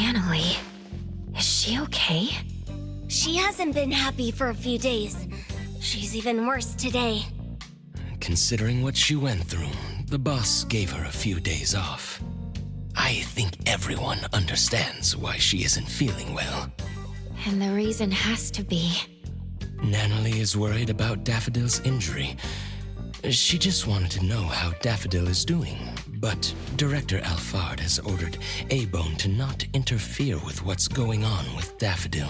Natalie, is she okay? She hasn't been happy for a few days. She's even worse today. Considering what she went through, the boss gave her a few days off. I think everyone understands why she isn't feeling well. And the reason has to be... Natalie is worried about Daffodil's injury. She just wanted to know how Daffodil is doing, but Director Alphard has ordered A-Bone to not interfere with what's going on with Daffodil.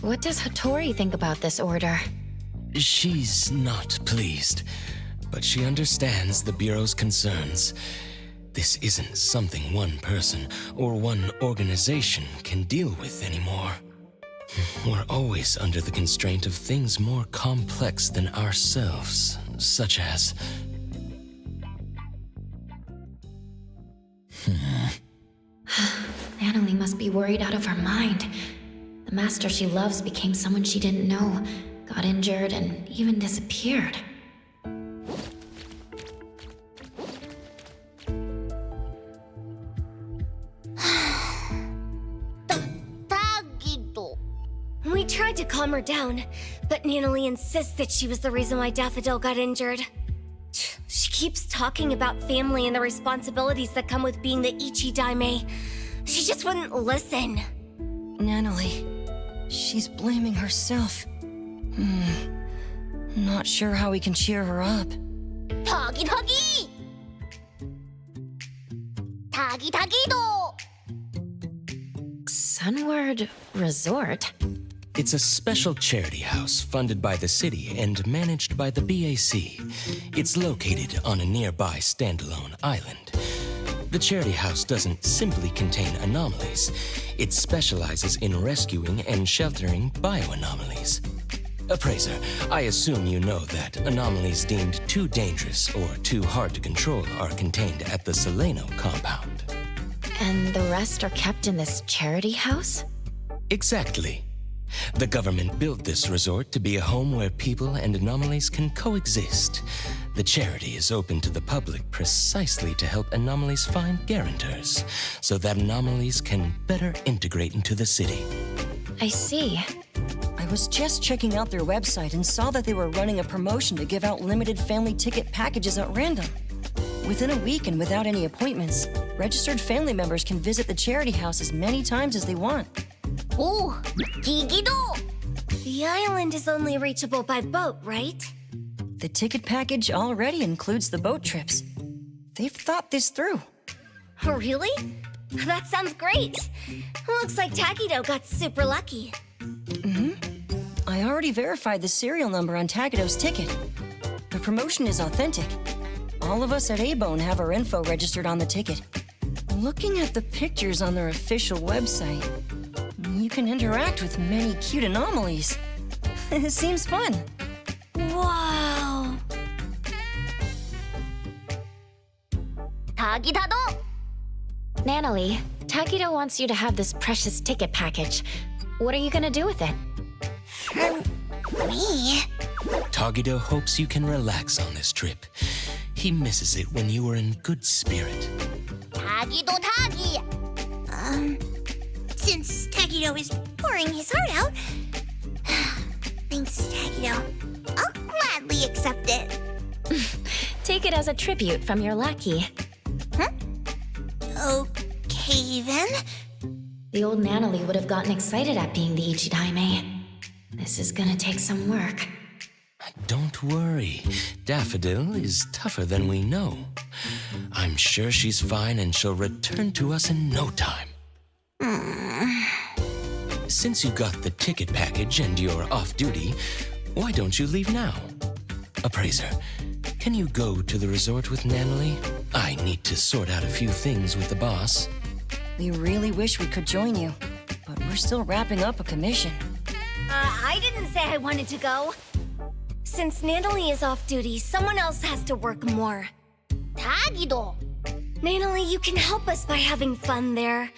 What does Hattori think about this order? She's not pleased, but she understands the Bureau's concerns. This isn't something one person or one organization can deal with anymore. We're always under the constraint of things more complex than ourselves, such as... Natalie must be worried out of her mind. The master she loves became someone she didn't know, got injured, and even disappeared. We tried to calm her down, but Natalie insists that she was the reason why Daffodil got injured. She keeps talking about family and the responsibilities that come with being the Ichi-Daime. She just wouldn't listen. Natalie, she's blaming herself. Not sure how we can cheer her up. Tagi Tagi! Tagi Tagi-do! Sunward Resort? It's a special charity house funded by the city and managed by the BAC. It's located on a nearby standalone island. The charity house doesn't simply contain anomalies. It specializes in rescuing and sheltering bioanomalies. Appraiser, I assume you know that anomalies deemed too dangerous or too hard to control are contained at the Seleno compound. And the rest are kept in this charity house? Exactly. The government built this resort to be a home where people and anomalies can coexist. The charity is open to the public precisely to help anomalies find guarantors, so that anomalies can better integrate into the city. I see. I was just checking out their website and saw that they were running a promotion to give out limited family ticket packages at random. Within a week and without any appointments, registered family members can visit the charity house as many times as they want. Oh, Gigido! The island is only reachable by boat, right? The ticket package already includes the boat trips. They've thought this through. Oh, really? That sounds great. Looks like Tagido got super lucky. I already verified the serial number on Tagido's ticket. The promotion is authentic. All of us at A-Bone have our info registered on the ticket. Looking at the pictures on their official website, you can interact with many cute anomalies. It seems fun. Wow! Tagidado! Natalie, Takido wants you to have this precious ticket package. What are you gonna do with it? Me? Tagido hopes you can relax on this trip. He misses it when you were in good spirit. Tagido Tagi! Since Tagido is pouring his heart out... Thanks, Tagido. I'll gladly accept it. Take it as a tribute from your lackey. Huh? Okay, then. The old Natalie would have gotten excited at being the Ichi-Daime. This is gonna take some work. Don't worry. Daffodil is tougher than we know. I'm sure she's fine and she'll return to us in no time. Since you got the ticket package and you're off duty, why don't you leave now? Appraiser, can you go to the resort with Natalie? I need to sort out a few things with the boss. We really wish we could join you, but we're still wrapping up a commission. I didn't say I wanted to go. Since Natalie is off duty, someone else has to work more. Tagido! Natalie, you can help us by having fun there.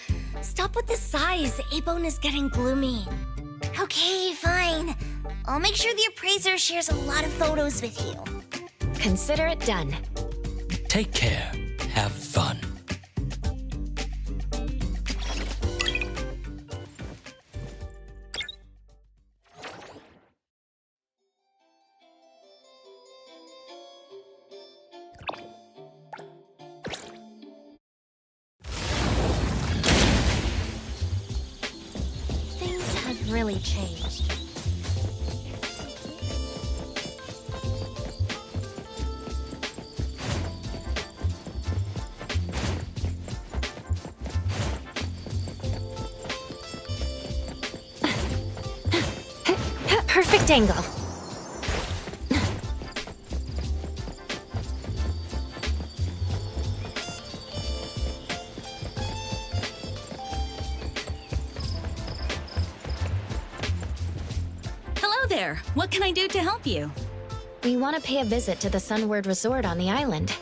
Stop with the sighs. A-Bone is getting gloomy. Okay, fine. I'll make sure the appraiser shares a lot of photos with you. Consider it done. Take care. Have fun. have really changed. Perfect angle. Hello there. What can I do to help you? We want to pay a visit to the Sunward Resort on the island.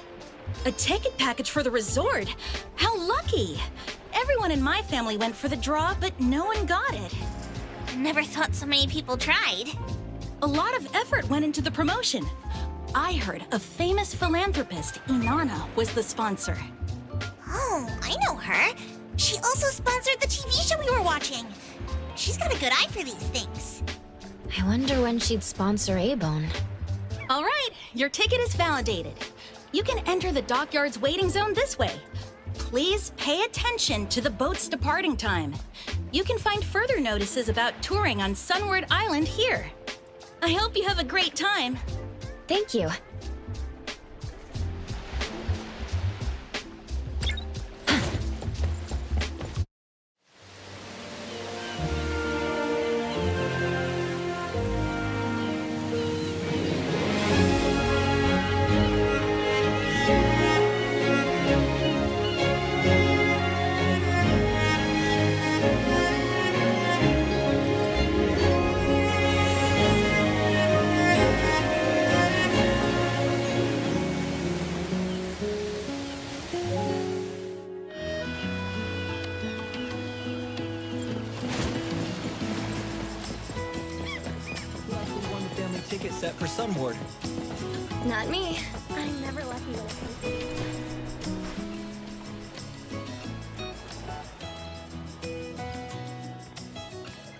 A ticket package for the resort? How lucky! Everyone in my family went for the draw, but no one got it. Never thought so many people tried. A lot of effort went into the promotion. I heard a famous philanthropist, Inanna, was the sponsor. Oh, I know her. She also sponsored the TV show we were watching. She's got a good eye for these things. I wonder when she'd sponsor A-Bone. All right, your ticket is validated. You can enter the dockyard's waiting zone this way. Please pay attention to the boat's departing time. You can find further notices about touring on Sunward Island here. I hope you have a great time. Thank you. Ticket set for Sunward. Not me. I'm never lucky with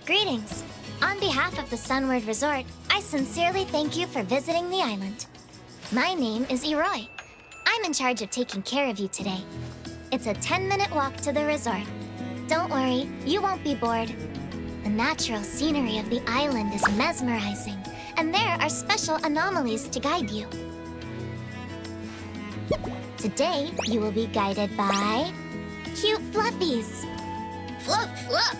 Greetings. On behalf of the Sunward Resort, I sincerely thank you for visiting the island. My name is Eroy. I'm in charge of taking care of you today. It's a 10-minute walk to the resort. Don't worry, you won't be bored. The natural scenery of the island is mesmerizing, and there are special anomalies to guide you. Today, you will be guided by cute fluffies. Fluff, fluff!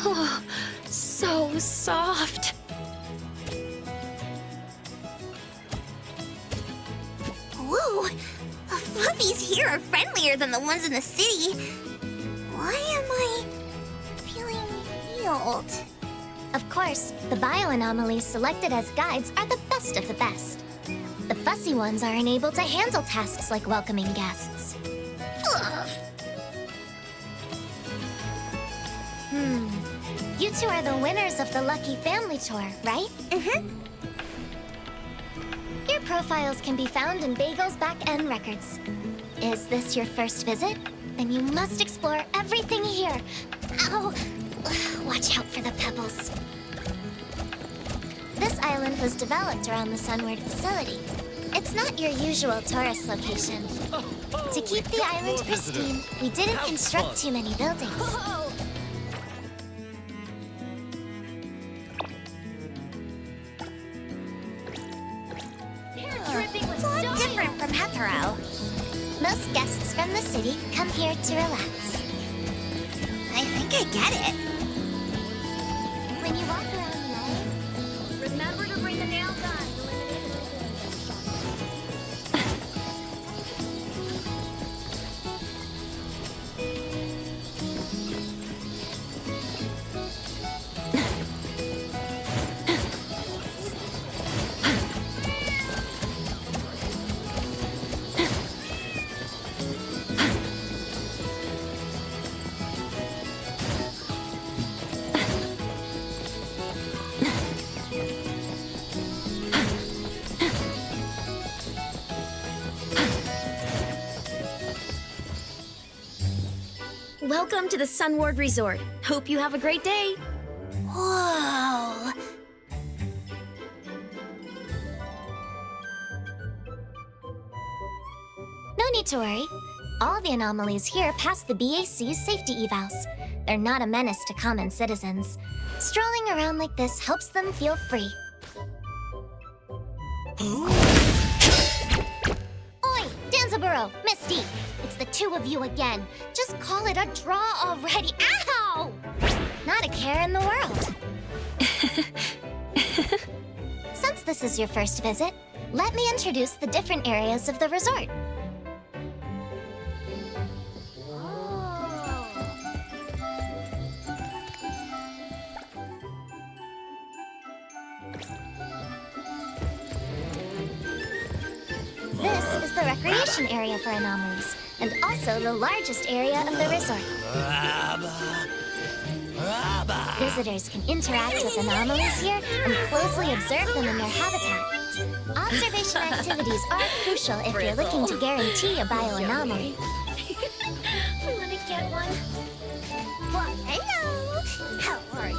Oh, so soft. Whoa! The fluffies here are friendlier than the ones in the city. Why am I feeling healed? Of course, the bioanomalies selected as guides are the best of the best. The fussy ones are enabled to handle tasks like welcoming guests. Fluff! You two are the winners of the Lucky Family Tour, right? Mm-hmm. Your profiles can be found in Bagel's back-end records. Is this your first visit? Then you must explore everything here. Ow! Watch out for the pebbles. This island was developed around the Sunward facility. It's not your usual tourist location. To keep the island pristine, we didn't construct too many buildings. It's a lot different from Hetero. Most guests from the city come here to relax. I think I get it. When you walk around the island, remember to bring the nail gun. Welcome to the Sunward Resort. Hope you have a great day. Whoa. need to worry. All the anomalies here pass the BAC's safety evals. They're not a menace to common citizens. Strolling around like this helps them feel free. Oi, Danzaburo, Misty! It's the two of you again. Just call it a draw already. Ow! Not a care in the world. Since this is your first visit, let me introduce the different areas of the resort. This is the recreation area for anomalies, and also the largest area of the resort. Visitors can interact with anomalies here and closely observe them in their habitat. Observation activities are crucial if you're looking to guarantee a bioanomaly. I want to get one. Well, hello! How are you?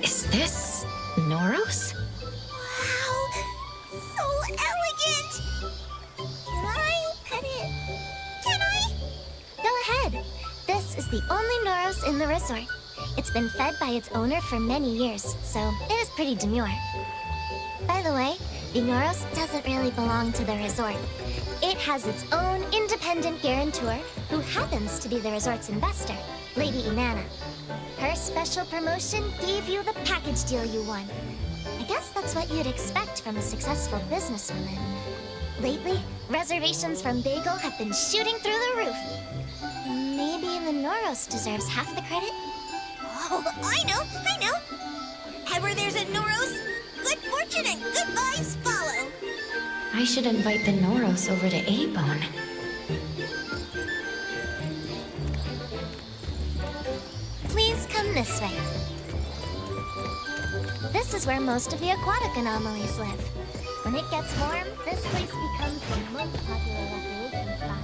Is this Noros? Wow! So elegant! Can I pet it? Can I? Go ahead. This is the only Noros in the resort. It's been fed by its owner for many years, so it is pretty demure. By the way, the Noros doesn't really belong to the resort. It has its own independent guarantor, who happens to be the resort's investor, Lady Inanna. Her special promotion gave you the package deal you won. I guess that's what you'd expect from a successful businesswoman. Lately, reservations from Bagel have been shooting through the roof. Maybe the Noros deserves half the credit? Oh, I know! Ever there's a Noros, good fortune and good vibes follow. I should invite the Noros over to A-Bone. Please come this way. This is where most of the aquatic anomalies live. When it gets warm, this place becomes the most popular recreation spot.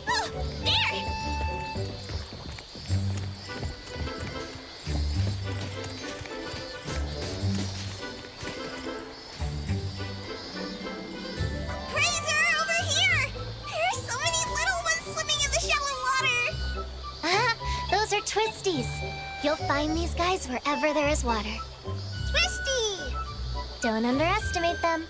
Oh, there! Praiser, over here! There's so many little ones swimming in the shallow water! Ah, those are twisties. You'll find these guys wherever there is water. Twisty! Don't underestimate them.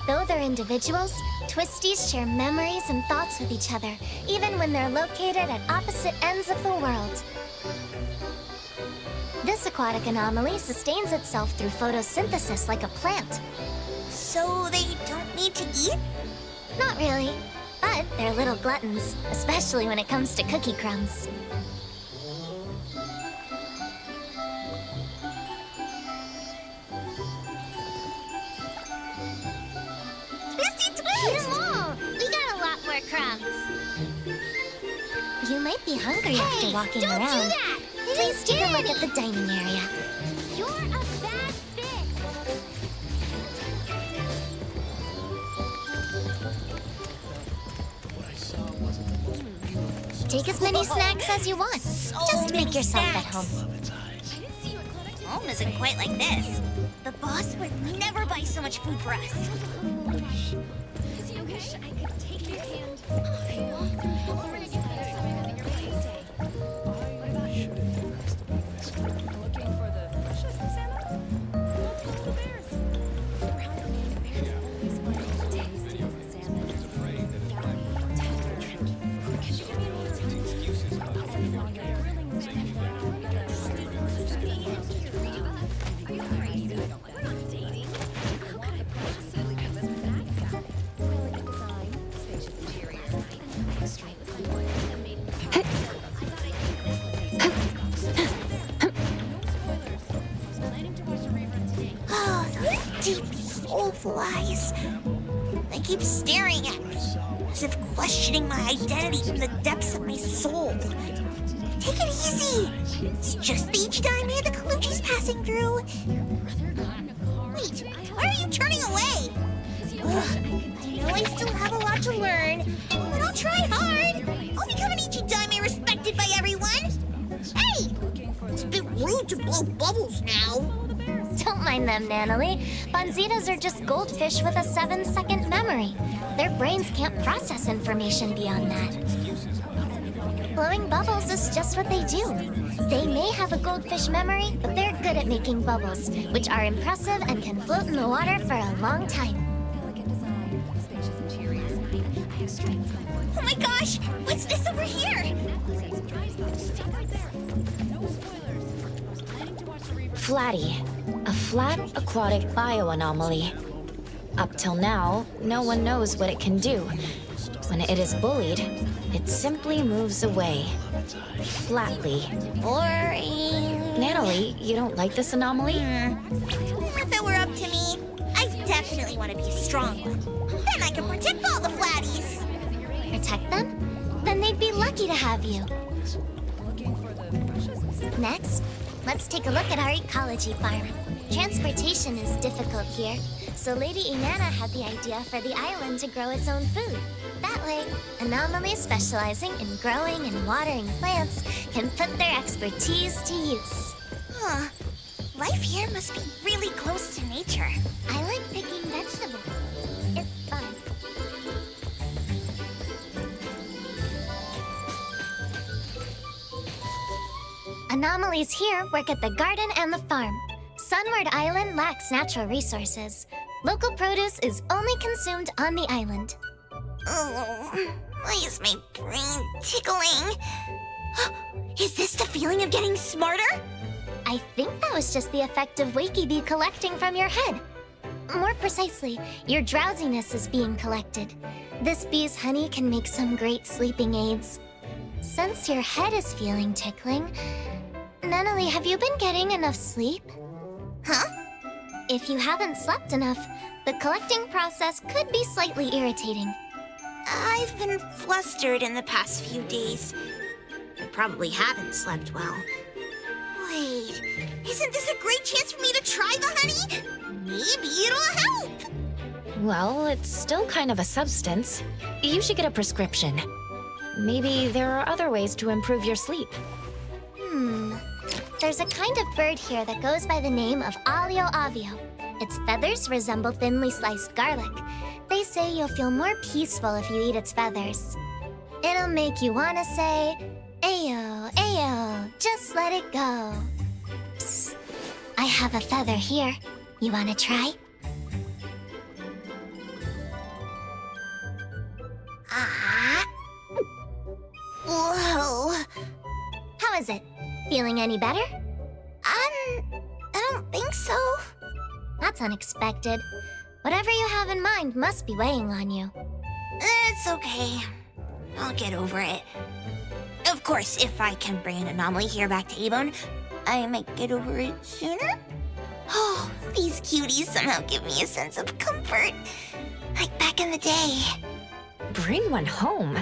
Though they're individuals, twisties share memories and thoughts with each other, even when they're located at opposite ends of the world. This aquatic anomaly sustains itself through photosynthesis like a plant. So they don't need to eat? Not really, but they're little gluttons, especially when it comes to cookie crumbs. Twisty Eat twist! 'em all! We got a lot more crumbs. You might be hungry after walking don't around. do that! Please take a look at the dining area. You're a bad fit! Take as many snacks as you want. Just make yourself at home. Home isn't quite like this. The boss would never buy so much food for us. Oh, those deep, soulful eyes. They keep staring at me, as if questioning my identity from the depths of my soul. Take it easy. It's just the each time the Kaluchi's passing through. Wait, why are you turning away? Ugh, I know I still have a lot to learn, but I'll try hard. I'll become an Ichidame respected by everyone. Hey, it's a bit rude to blow bubbles now. Don't mind them, Natalie. Bonzitas are just goldfish with a 7-second memory. Their brains can't process information beyond that. Blowing bubbles is just what they do. They may have a goldfish memory, but they're good at making bubbles, which are impressive and can float in the water for a long time. Oh my gosh, what's this over here? Flatty, a flat aquatic bioanomaly. Up till now, no one knows what it can do. When it is bullied, it simply moves away. Flatly. Boring. Natalie, you don't like this anomaly? If it were up to me, I definitely want to be a strong one. Then I can protect all the flatties. Protect them? Then they'd be lucky to have you. Next, let's take a look at our ecology farm. Transportation is difficult here, so Lady Inanna had the idea for the island to grow its own food. That way, anomalies specializing in growing and watering plants can put their expertise to use. Huh. Life here must be really close to nature. I like picking vegetables. It's fun. Anomalies here work at the garden and the farm. Sunward Island lacks natural resources. Local produce is only consumed on the island. Oh, why is my brain tickling? Is this the feeling of getting smarter? I think that was just the effect of Wakey Bee collecting from your head. More precisely, your drowsiness is being collected. This bee's honey can make some great sleeping aids. Since your head is feeling tickling, Natalie, have you been getting enough sleep? Huh? If you haven't slept enough, the collecting process could be slightly irritating. I've been flustered in the past few days. I probably haven't slept well. Wait, isn't this a great chance for me to try the honey? Maybe it'll help! Well, it's still kind of a substance. You should get a prescription. Maybe there are other ways to improve your sleep. There's a kind of bird here that goes by the name of Alio Avio. Its feathers resemble thinly sliced garlic. They say you'll feel more peaceful if you eat its feathers. It'll make you want to say, Ayo, Ayo, just let it go. Psst. I have a feather here. You want to try? Ah. Whoa. How is it? Feeling any better? I don't think so. That's unexpected. Whatever you have in mind must be weighing on you. It's okay. I'll get over it. Of course, if I can bring an anomaly here back to A-Bone, I might get over it sooner. Oh, these cuties somehow give me a sense of comfort. Like back in the day. Bring one home?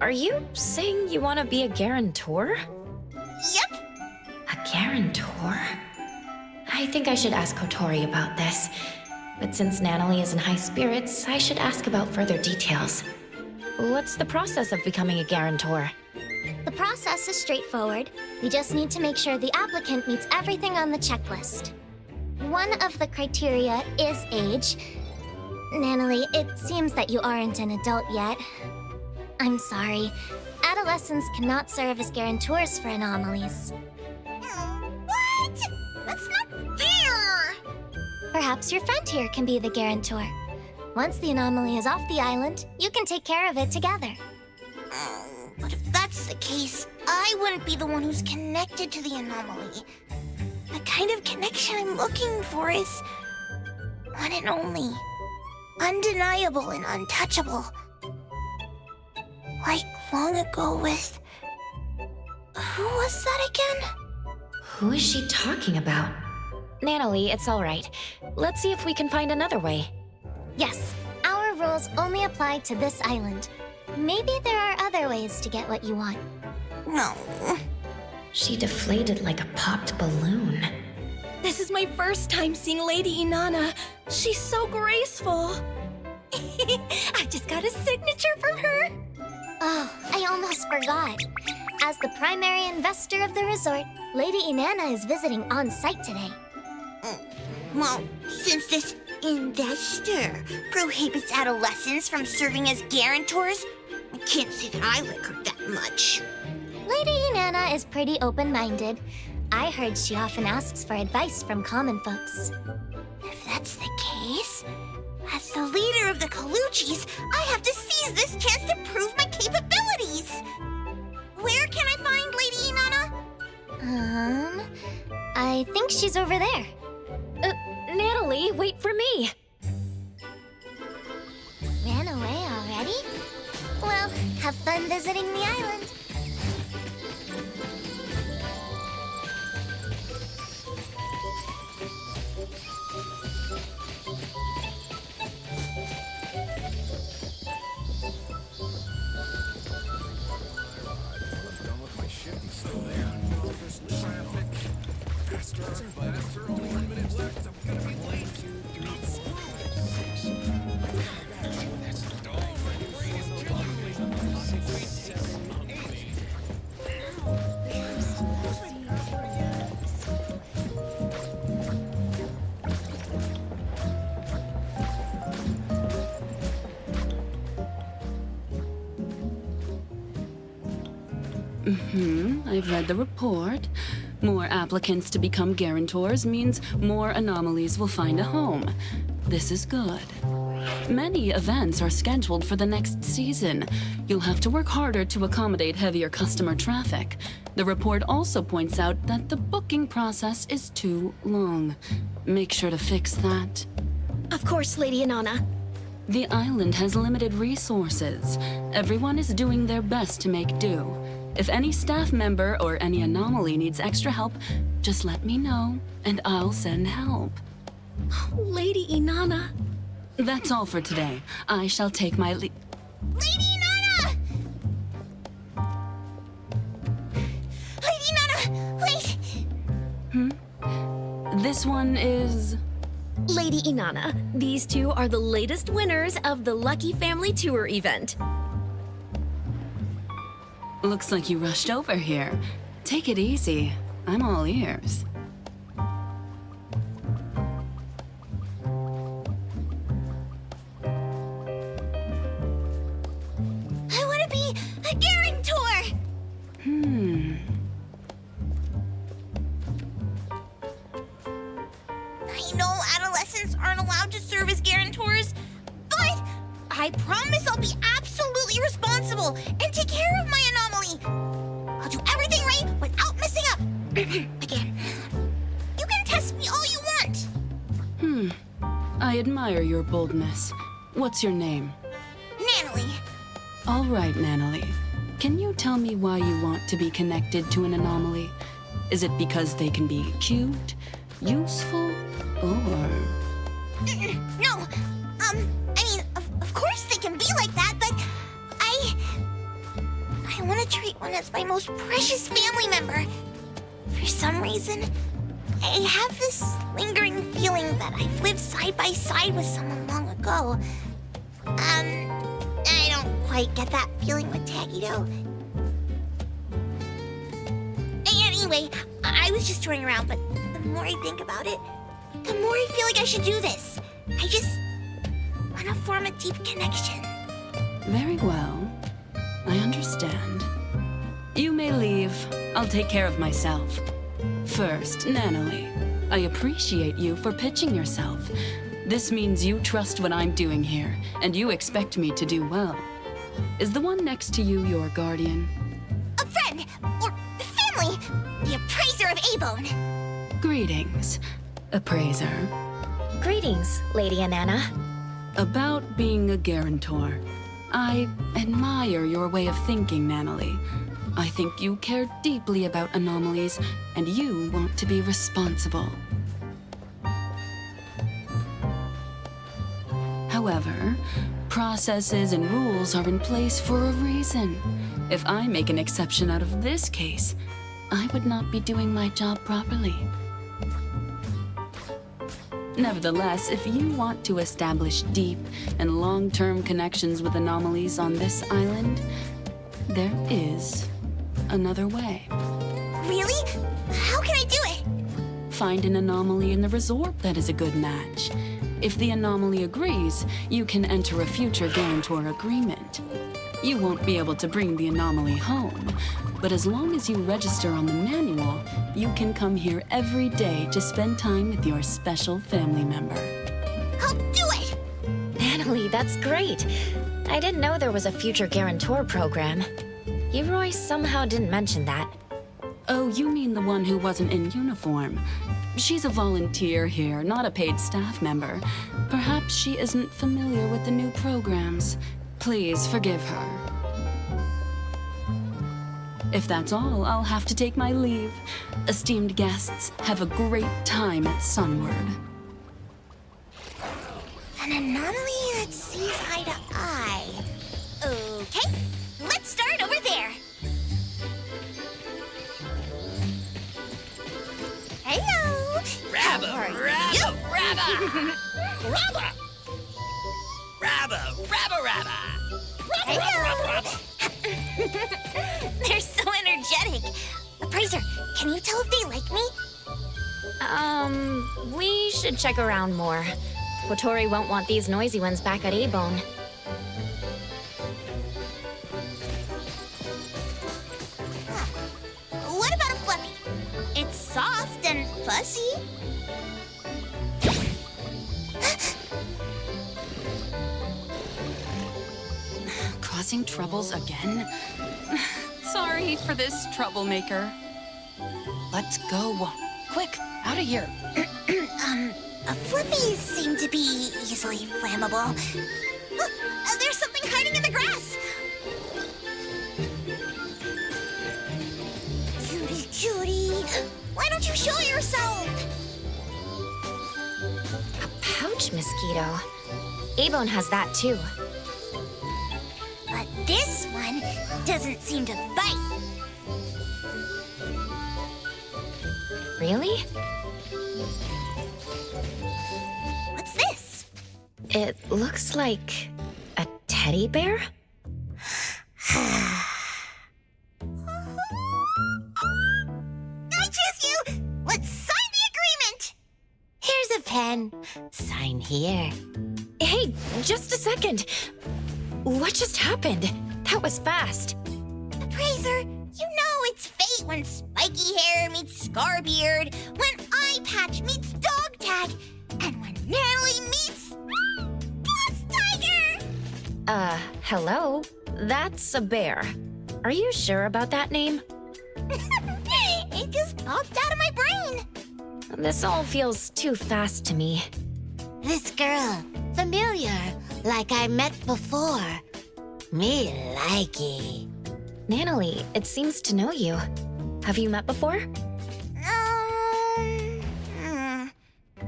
Are you saying you want to be a guarantor? Yep. A guarantor? I think I should ask Kotori about this. But since Natalie is in high spirits, I should ask about further details. What's the process of becoming a guarantor? The process is straightforward. We just need to make sure the applicant meets everything on the checklist. One of the criteria is age. Natalie, it seems that you aren't an adult yet. I'm sorry. Adolescents cannot serve as guarantors for anomalies. What? That's not fair! Perhaps your friend here can be the guarantor. Once the anomaly is off the island, you can take care of it together. But if that's the case, I wouldn't be the one who's connected to the anomaly. The kind of connection I'm looking for is one and only. Undeniable and untouchable. Like long ago with... Who was that again? Who is she talking about? Natalie, it's all right. Let's see if we can find another way. Yes, our rules only apply to this island. Maybe there are other ways to get what you want. No. She deflated like a popped balloon. This is my first time seeing Lady Inanna. She's so graceful. I just got a signature from her. Oh, I almost forgot. As the primary investor of the resort, Lady Inanna is visiting on site today. Well, since this investor prohibits adolescents from serving as guarantors, I can't say that I like her that much. Lady Inanna is pretty open-minded. I heard she often asks for advice from common folks. If that's the case, as the leader of the Colucci's, I have to seize this chance to prove my capabilities. Where can I find Lady Inanna? I think she's over there. Natalie, wait for me. Ran away already? Well, have fun visiting the island. I've read the report. More applicants to become guarantors means more anomalies will find a home. This is good. Many events are scheduled for the next season. You'll have to work harder to accommodate heavier customer traffic. The report also points out that the booking process is too long. Make sure to fix that. Of course, Lady Inanna. The island has limited resources. Everyone is doing their best to make do. If any staff member or any anomaly needs extra help, just let me know, and I'll send help. Lady Inanna. That's all for today. I shall take my Lady Inanna! Lady Inanna, wait! This one is... Lady Inanna, these two are the latest winners of the Lucky Family Tour event. Looks like you rushed over here. Take it easy. I'm all ears. I want to be a guarantor! I know adolescents aren't allowed to serve as guarantors, but I promise I'll be absolutely responsible and take care of my anomaly. I'll do everything right without messing up. Again, you can test me all you want. I admire your boldness. What's your name? Natalie, All right, Natalie. Can you tell me why you want to be connected to an anomaly? Is it because they can be cute, useful, or... no, I mean, of course they can be like that, but I want to treat one as my most precious family member. For some reason, I have this lingering feeling that I've lived side by side with someone long ago. I don't quite get that feeling with Taggy, though. Anyway, I was just touring around, but the more I think about it, the more I feel like I should do this. I just want to form a deep connection. Very well. I understand. You may leave. I'll take care of myself. First, Natalie, I appreciate you for pitching yourself. This means you trust what I'm doing here, and you expect me to do well. Is the one next to you your guardian? A friend, or family, the appraiser of A-Bone. Greetings, appraiser. Greetings, Lady Inanna. About being a guarantor. I admire your way of thinking, Natalie. I think you care deeply about anomalies, and you want to be responsible. However, processes and rules are in place for a reason. If I make an exception out of this case, I would not be doing my job properly. Nevertheless, if you want to establish deep and long-term connections with anomalies on this island, there is another way. Really? How can I do it? Find an anomaly in the resort that is a good match. If the anomaly agrees, you can enter a future guarantor agreement. You won't be able to bring the anomaly home, but as long as you register on the manual, you can come here every day to spend time with your special family member. I'll do it! Natalie, that's great. I didn't know there was a future guarantor program. Leroy somehow didn't mention that. Oh, you mean the one who wasn't in uniform. She's a volunteer here, not a paid staff member. Perhaps she isn't familiar with the new programs. Please forgive her. If that's all, I'll have to take my leave. Esteemed guests, have a great time at Sunward. An anomaly that sees eye to eye. Okay, let's start over there. Hello. Rabba, How are rabba, you? rabba! Rabba! Rabba, rabba, rabba! Hello. They're so energetic. Appraiser, can you tell if they like me? We should check around more. Kotori won't want these noisy ones back at A-Bone. What about a fluffy? It's soft and fussy. Causing troubles again? Sorry for this troublemaker. Let's go. Quick, out of here. Fluffies seem to be easily flammable. There's something hiding in the grass. Cutie, cutie. Why don't you show yourself? A pouch mosquito. A-Bone has that too. But this one doesn't seem to bite. Really? What's this? It looks like a teddy bear? I choose you! Let's sign the agreement! Here's a pen. Sign here. Hey, just a second. What just happened? That was fast. Appraiser, you know it's fate when spiky hair meets Scarbeard, when eye patch meets dog tag, and when Natalie meets Boss Tiger! Hello? That's a bear. Are you sure about that name? It just popped out of my brain. This all feels too fast to me. This girl, familiar, like I met before. Me likey. Natalie, it seems to know you. Have you met before?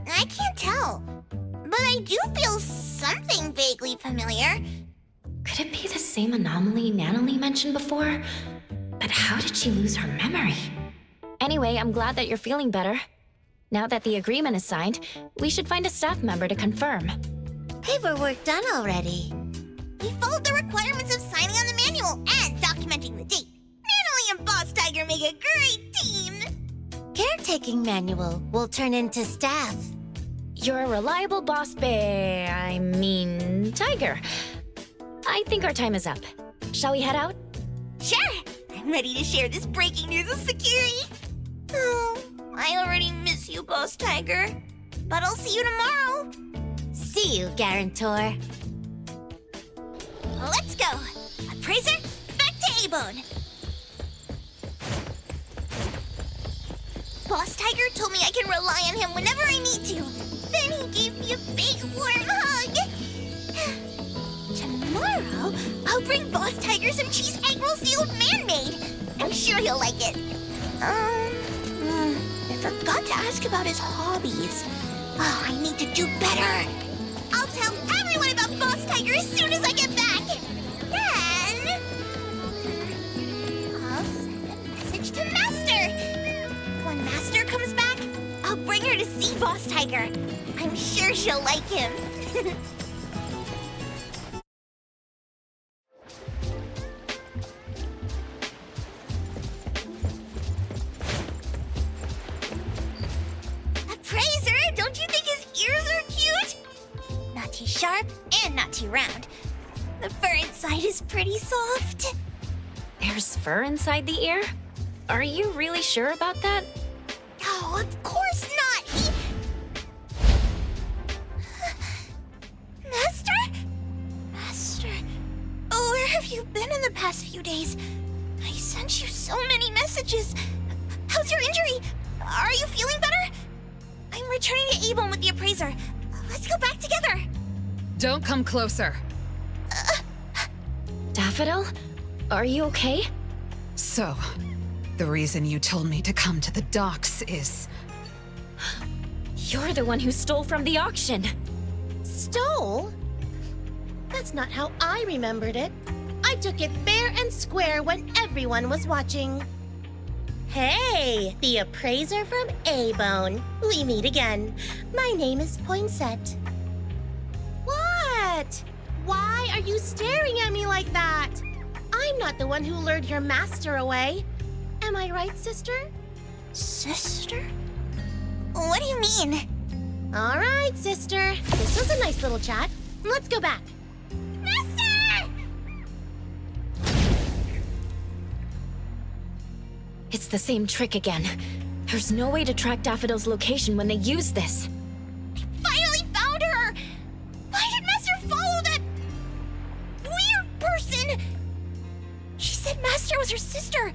I can't tell, but I do feel something vaguely familiar. Could it be the same anomaly Natalie mentioned before? But how did she lose her memory? Anyway, I'm glad that you're feeling better. Now that the agreement is signed, we should find a staff member to confirm. Paperwork done already. We followed the requirements of signing on the manual and documenting the date. Natalie and Boss Tiger make a great team. Caretaking manual will turn into staff. You're a reliable boss tiger. I think our time is up. Shall we head out? Sure, I'm ready to share this breaking news with security. Oh, I already miss you, Boss Tiger. But I'll see you tomorrow. See you, Guarantor. Let's go. Appraiser, back to A-Bone. Boss Tiger told me I can rely on him whenever I need to. Then he gave me a big warm hug. Tomorrow, I'll bring Boss Tiger some cheese egg roll sealed man-made. I'm sure he'll like it. I forgot to ask about his hobbies. Oh, I need to do better. I'll tell everyone about Boss Tiger as soon as I get back. Then I'll send a message to Master. When Master comes back, I'll bring her to see Boss Tiger. I'm sure she'll like him. Appraiser, don't you think his ears are cute? Not too sharp and not too round. The fur inside is pretty soft. There's fur inside the ear? Are you really sure about that? Oh, of course not! Master? Master... Oh, where have you been in the past few days? I sent you so many messages. How's your injury? Are you feeling better? I'm returning to Avon with the appraiser. Let's go back together. Don't come closer. Daffodil? Are you okay? So, the reason you told me to come to the docks is... You're the one who stole from the auction. Stole? That's not how I remembered it. I took it fair and square when everyone was watching. Hey, the appraiser from A-Bone. We meet again. My name is Poinsett. What? Why are you staring at me like that? I'm not the one who lured your master away. Am I right, sister? Sister? What do you mean? All right, sister. This was a nice little chat. Let's go back. Master! It's the same trick again. There's no way to track Daffodil's location when they use this. Finally found her! Why did Master follow that weird person? She said Master was her sister,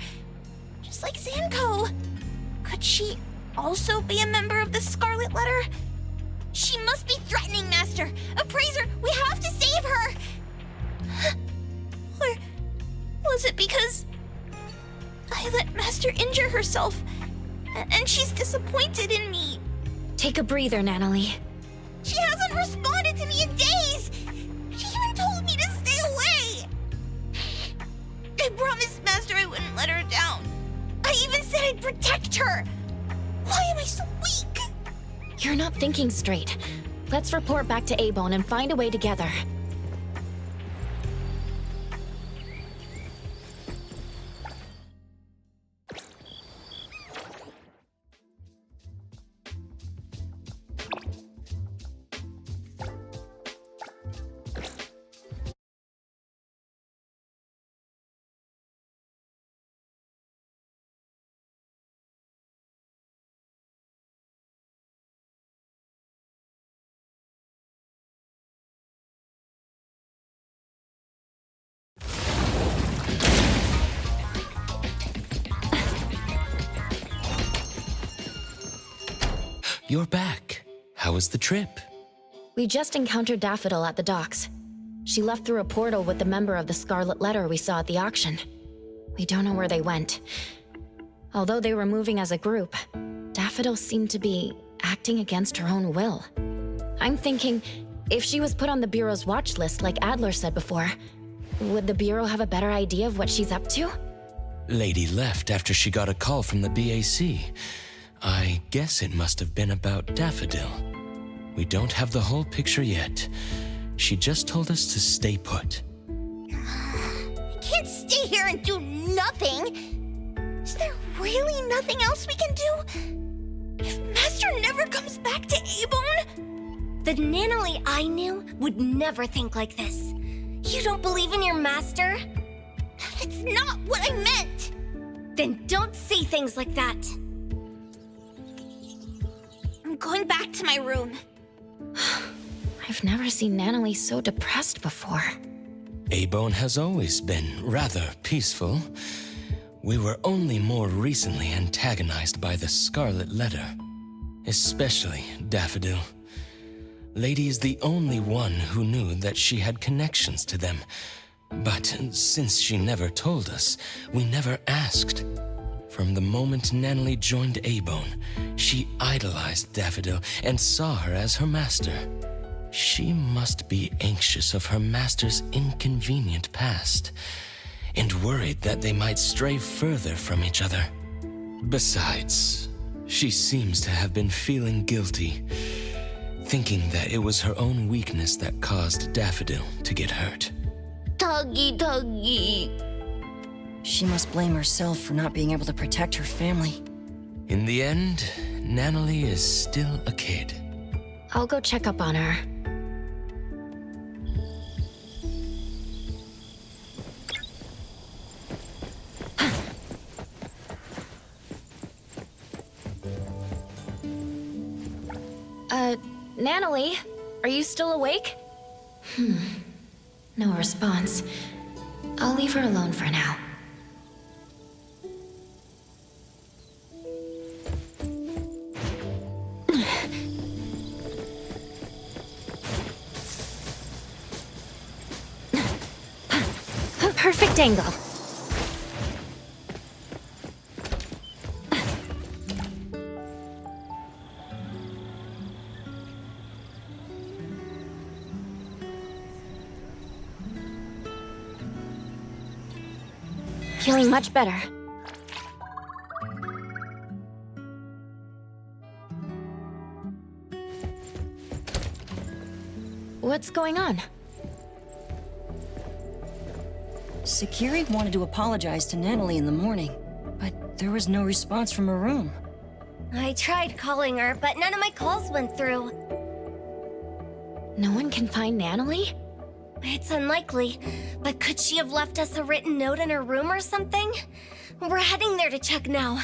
just like Zanko. Could she also be a member of the Scarlet Letter? She must be threatening Master. Appraiser, we have to save her! Or was it because I let Master injure herself, and she's disappointed in me? Take a breather, Natalie. She hasn't responded to me in days! She even told me to stay away! I promised Master I wouldn't let her down. I even said I'd protect her! Why am I so weak? You're not thinking straight. Let's report back to A-Bone and find a way together. You're back. How was the trip? We just encountered Daffodil at the docks. She left through a portal with the member of the Scarlet Letter we saw at the auction. We don't know where they went. Although they were moving as a group, Daffodil seemed to be acting against her own will. I'm thinking, if she was put on the Bureau's watch list like Adler said before, would the Bureau have a better idea of what she's up to? Lady left after she got a call from the BAC. I guess it must have been about Daffodil. We don't have the whole picture yet. She just told us to stay put. I can't stay here and do nothing. Is there really nothing else we can do? If Master never comes back to A-Bone? The Nanalie I knew would never think like this. You don't believe in your master? That's not what I meant! Then don't say things like that. I'm going back to my room. I've never seen Nanalie so depressed before. A-Bone has always been rather peaceful. We were only more recently antagonized by the Scarlet Letter. Especially Daffodil. Lady is the only one who knew that she had connections to them. But since she never told us, we never asked. From the moment Nanalie joined A-Bone, she idolized Daffodil and saw her as her master. She must be anxious of her master's inconvenient past, and worried that they might stray further from each other. Besides, she seems to have been feeling guilty, thinking that it was her own weakness that caused Daffodil to get hurt. Tuggy. She must blame herself for not being able to protect her family. In the end, Natalie is still a kid. I'll go check up on her. Natalie, are you still awake? No response. I'll leave her alone for now. Perfect angle. Feeling much better. What's going on? Sakiri wanted to apologize to Natalie in the morning, but there was no response from her room. I tried calling her, but none of my calls went through. No one can find Natalie? It's unlikely, but could she have left us a written note in her room or something? We're heading there to check now.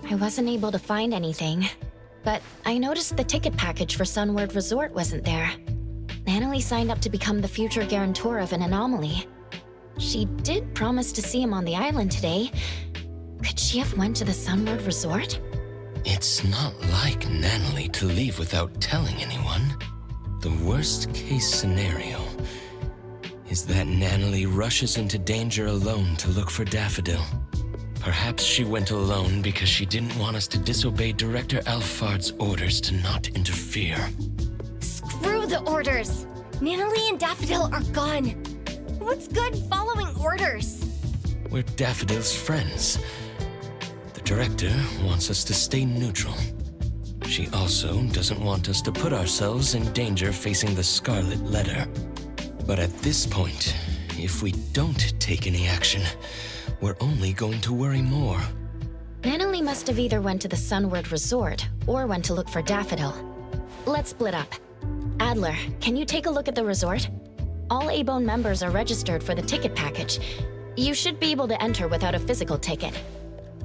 I wasn't able to find anything, but I noticed the ticket package for Sunward Resort wasn't there. Natalie signed up to become the future guarantor of an anomaly. She did promise to see him on the island today. Could she have went to the Sunward Resort? It's not like Natalie to leave without telling anyone. The worst case scenario is that Natalie rushes into danger alone to look for Daffodil. Perhaps she went alone because she didn't want us to disobey Director Alfard's orders to not interfere. Screw the orders! Natalie and Daffodil are gone. What's good following orders? We're Daffodil's friends. The Director wants us to stay neutral. She also doesn't want us to put ourselves in danger facing the Scarlet Letter. But at this point, if we don't take any action, we're only going to worry more. Natalie must have either went to the Sunward Resort or went to look for Daffodil. Let's split up. Adler, can you take a look at the resort? All A-Bone members are registered for the ticket package. You should be able to enter without a physical ticket.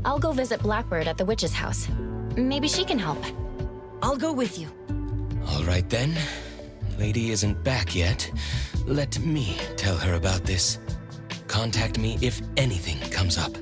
I'll go visit Blackbird at the witch's house. Maybe she can help. I'll go with you. All right then. Lady isn't back yet. Let me tell her about this. Contact me if anything comes up.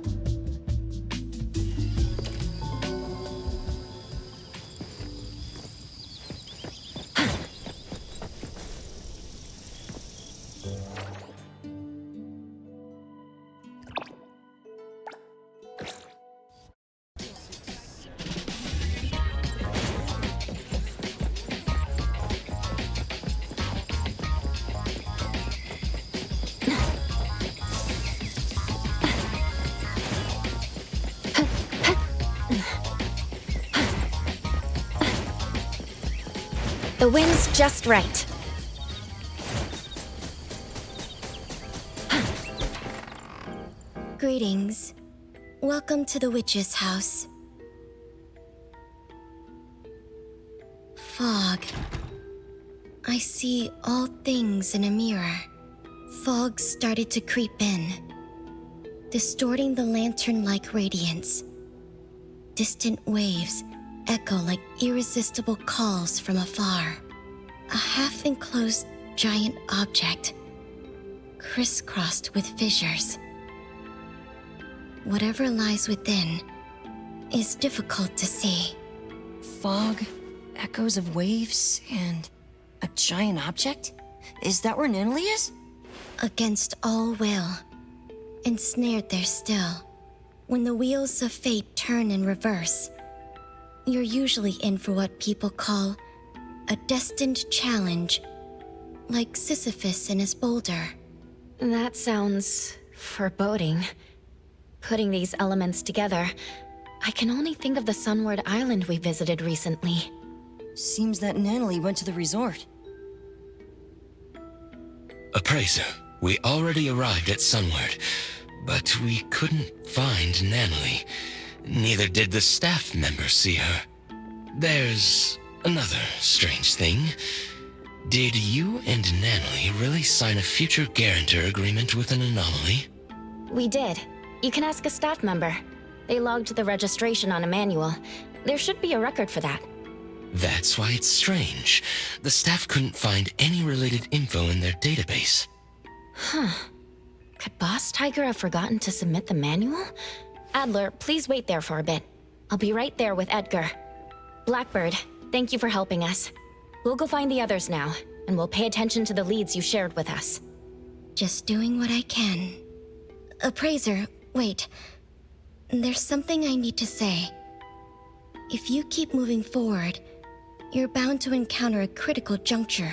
The wind's just right. Greetings. Welcome to the witch's house. Fog. I see all things in a mirror. Fog started to creep in, distorting the lantern-like radiance. Distant waves echo like irresistible calls from afar. A half-enclosed giant object, crisscrossed with fissures. Whatever lies within is difficult to see. Fog, echoes of waves, and a giant object? Is that where Natalie is? Against all will, ensnared there still. When the wheels of fate turn in reverse, you're usually in for what people call a destined challenge, like Sisyphus and his boulder. That sounds foreboding. Putting these elements together, I can only think of the Sunward Island we visited recently. Seems that Natalie went to the resort. Appraiser, we already arrived at Sunward, but we couldn't find Natalie. Neither did the staff members see her. There's another strange thing. Did you and Natalie really sign a future guarantor agreement with an anomaly? We did. You can ask a staff member. They logged the registration on a manual. There should be a record for that. That's why it's strange. The staff couldn't find any related info in their database. Huh. Could Boss Tiger have forgotten to submit the manual? Adler, please wait there for a bit. I'll be right there with Edgar. Blackbird, thank you for helping us. We'll go find the others now, and we'll pay attention to the leads you shared with us. Just doing what I can. Appraiser, wait. There's something I need to say. If you keep moving forward, you're bound to encounter a critical juncture.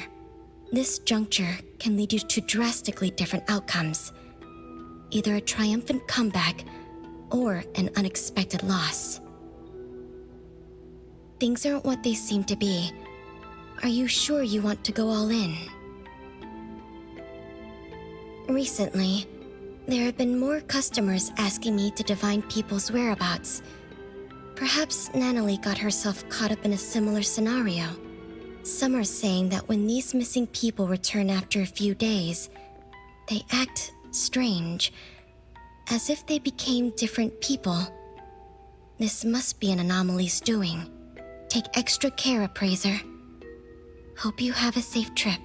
This juncture can lead you to drastically different outcomes. Either a triumphant comeback, or an unexpected loss. Things aren't what they seem to be. Are you sure you want to go all in? Recently, there have been more customers asking me to divine people's whereabouts. Perhaps Natalie got herself caught up in a similar scenario. Some are saying that when these missing people return after a few days, they act strange, as if they became different people. This must be an anomaly's doing. Take extra care, Appraiser. Hope you have a safe trip.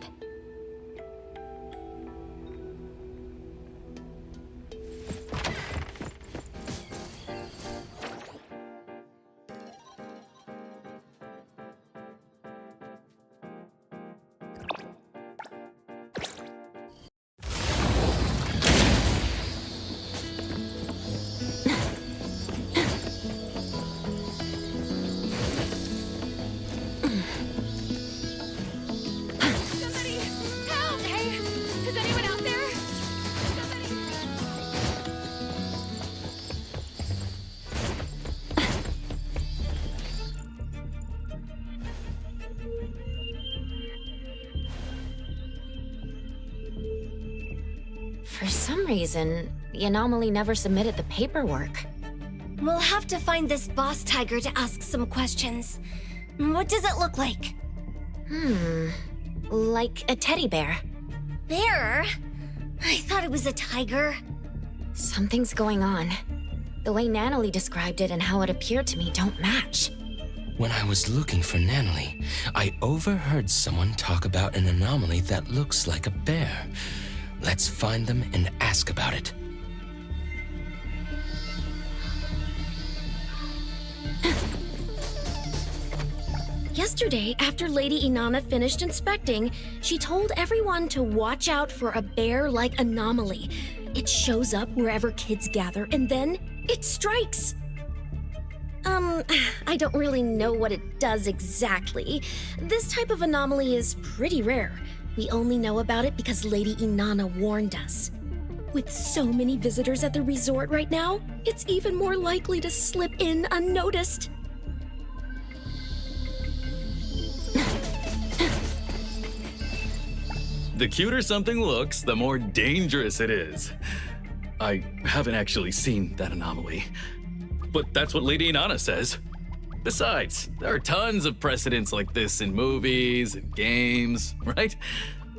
For some reason, the anomaly never submitted the paperwork. We'll have to find this boss tiger to ask some questions. What does it look like? Like a teddy bear. Bear? I thought it was a tiger. Something's going on. The way Natalie described it and how it appeared to me don't match. When I was looking for Natalie, I overheard someone talk about an anomaly that looks like a bear. Let's find them and ask about it. Yesterday, after Lady Inanna finished inspecting, she told everyone to watch out for a bear-like anomaly. It shows up wherever kids gather, and then it strikes. I don't really know what it does exactly. This type of anomaly is pretty rare. We only know about it because Lady Inanna warned us. With so many visitors at the resort right now, it's even more likely to slip in unnoticed. The cuter something looks, the more dangerous it is. I haven't actually seen that anomaly, but that's what Lady Inanna says. Besides, there are tons of precedents like this in movies and games, right?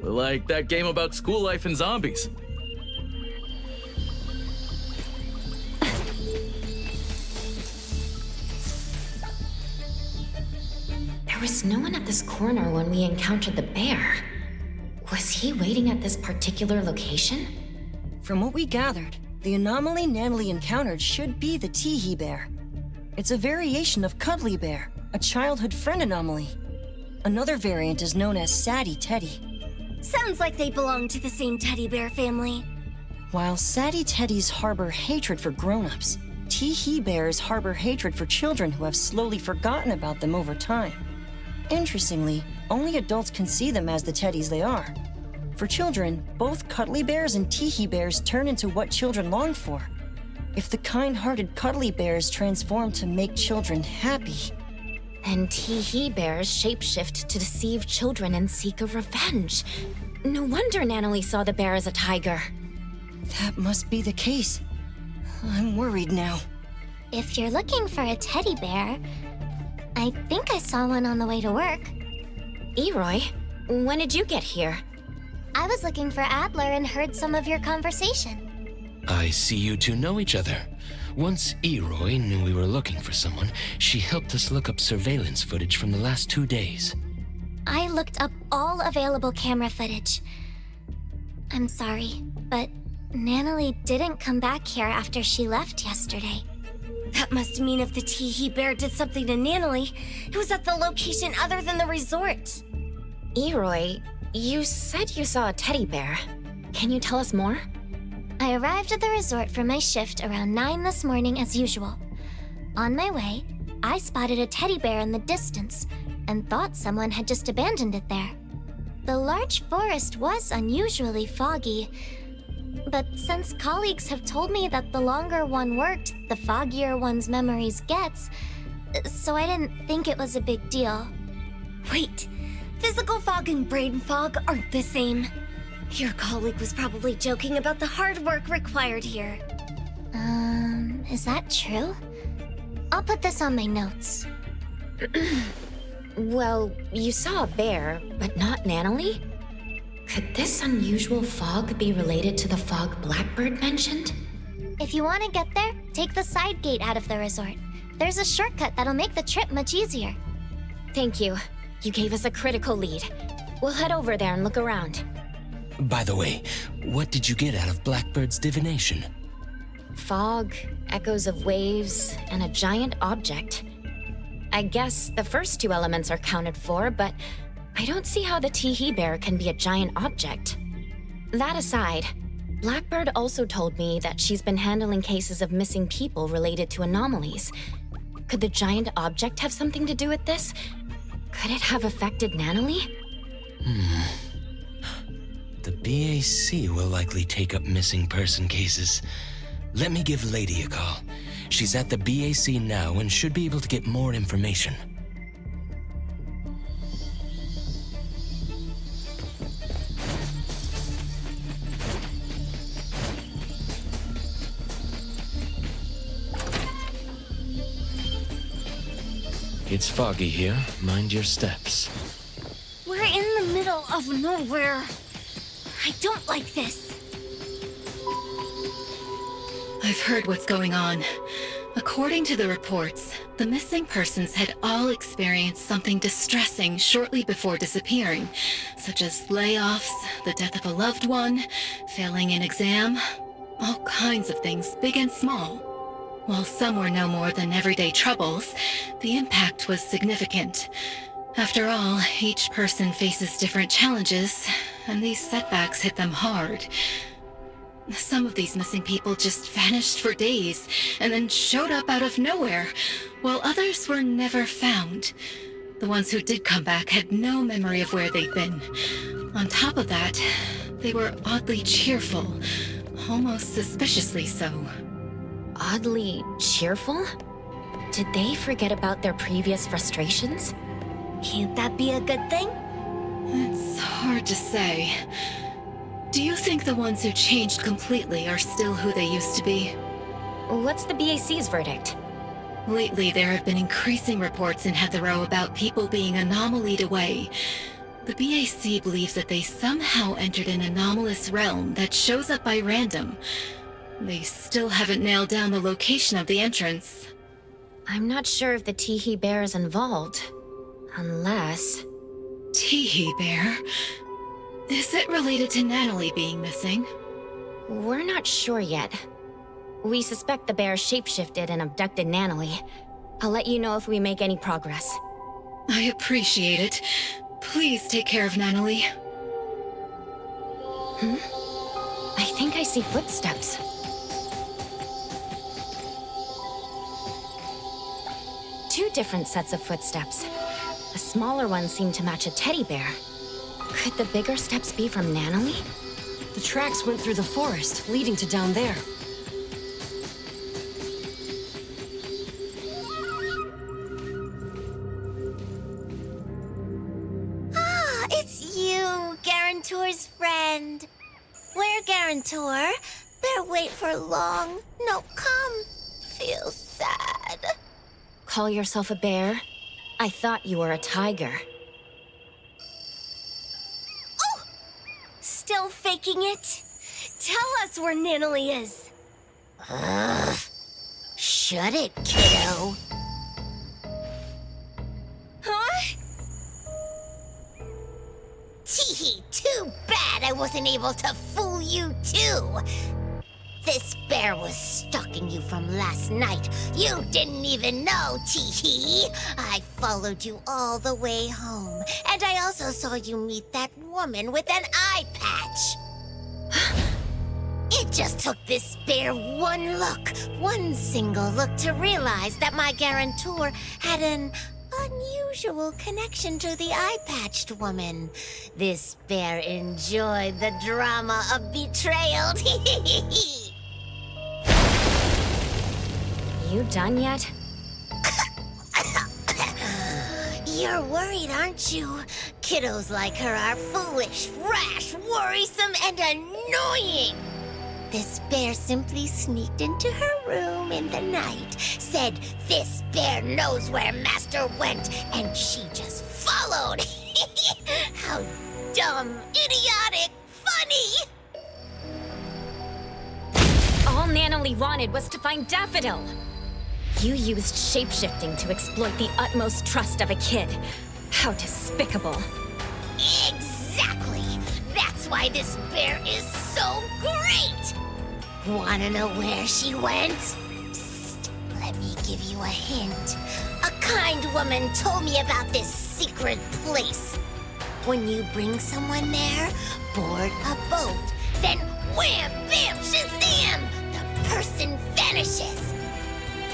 Like that game about school life and zombies. There was no one at this corner when we encountered the bear. Was he waiting at this particular location? From what we gathered, the anomaly Natalie encountered should be the Teehee bear. It's a variation of Cuddly Bear, a childhood friend anomaly. Another variant is known as Sadie Teddy. Sounds like they belong to the same teddy bear family. While Sadie Teddies harbor hatred for grown-ups, Teehee bears harbor hatred for children who have slowly forgotten about them over time. Interestingly, only adults can see them as the teddies they are. For children, both cuddly bears and teehee bears turn into what children long for. If the kind-hearted cuddly bears transform to make children happy, and teehee bears shapeshift to deceive children and seek a revenge. No wonder Natalie saw the bear as a tiger. That must be the case. I'm worried now. If you're looking for a teddy bear, I think I saw one on the way to work. Eroy, when did you get here? I was looking for Adler and heard some of your conversation. I see you two know each other. Once Eroy knew we were looking for someone, she helped us look up surveillance footage from the last 2 days. I looked up all available camera footage. I'm sorry, but Natalie didn't come back here after she left yesterday. That must mean if the Teehee bear did something to Natalie, it was at the location other than the resort. Eroy, you said you saw a teddy bear. Can you tell us more? I arrived at the resort for my shift around 9 this morning as usual. On my way, I spotted a teddy bear in the distance and thought someone had just abandoned it there. The large forest was unusually foggy, but since colleagues have told me that the longer one worked, the foggier one's memories gets, so I didn't think it was a big deal. Wait, physical fog and brain fog aren't the same. Your colleague was probably joking about the hard work required here. Is that true? I'll put this on my notes. Well, you saw a bear, but not Natalie? Could this unusual fog be related to the fog Blackbird mentioned? If you want to get there, take the side gate out of the resort. There's a shortcut that'll make the trip much easier. Thank you. You gave us a critical lead. We'll head over there and look around. By the way, what did you get out of Blackbird's divination? Fog, echoes of waves, and a giant object. I guess the first 2 elements are counted for, but I don't see how the Teehee bear can be a giant object. That aside, Blackbird also told me that she's been handling cases of missing people related to anomalies. Could the giant object have something to do with this? Could it have affected Natalie? The BAC will likely take up missing person cases. Let me give Lady a call. She's at the BAC now and should be able to get more information. It's foggy here. Mind your steps. We're in the middle of nowhere. I don't like this. I've heard what's going on. According to the reports, the missing persons had all experienced something distressing shortly before disappearing, such as layoffs, the death of a loved one, failing an exam, all kinds of things, big and small. While some were no more than everyday troubles, the impact was significant. After all, each person faces different challenges, and these setbacks hit them hard. Some of these missing people just vanished for days, and then showed up out of nowhere, while others were never found. The ones who did come back had no memory of where they'd been. On top of that, they were oddly cheerful, almost suspiciously so. Oddly cheerful? Did they forget about their previous frustrations? Can't that be a good thing? It's hard to say. Do you think the ones who changed completely are still who they used to be? What's the BAC's verdict? Lately, there have been increasing reports in Heathrow about people being anomalied away. The BAC believes that they somehow entered an anomalous realm that shows up by random. They still haven't nailed down the location of the entrance. I'm not sure if the Teehee bear is involved. Unless... Teehee bear. Is it related to Natalie being missing? We're not sure yet. We suspect the bear shapeshifted and abducted Natalie. I'll let you know if we make any progress. I appreciate it. Please take care of Natalie. I think I see footsteps. Two different sets of footsteps. The smaller ones seem to match a teddy bear. Could the bigger steps be from Natalie? The tracks went through the forest, leading to down there. Ah, it's you, Guarantor's friend. Where, Guarantor? Better wait for long. No, come. Feel sad. Call yourself a bear? I thought you were a tiger. Oh! Still faking it? Tell us where Natalie is. Ugh. Shut it, kiddo. Huh? Teehee, too bad I wasn't able to fool you too. This bear was stalking you from last night. You didn't even know, Teehee. I followed you all the way home. And I also saw you meet that woman with an eye patch. It just took this bear one look, one single look to realize that my guarantor had an unusual connection to the eye-patched woman. This bear enjoyed the drama of betrayal. You done yet? You're worried, aren't you? Kiddos like her are foolish, rash, worrisome, and annoying. This bear simply sneaked into her room in the night, said this bear knows where Master went, and she just followed. How dumb, idiotic, funny! All Natalie wanted was to find Daffodil. You used shapeshifting to exploit the utmost trust of a kid. How despicable. Exactly! That's why this bear is so great! Wanna know where she went? Psst, let me give you a hint. A kind woman told me about this secret place. When you bring someone there, board a boat, then wham, bam, shazam! The person vanishes.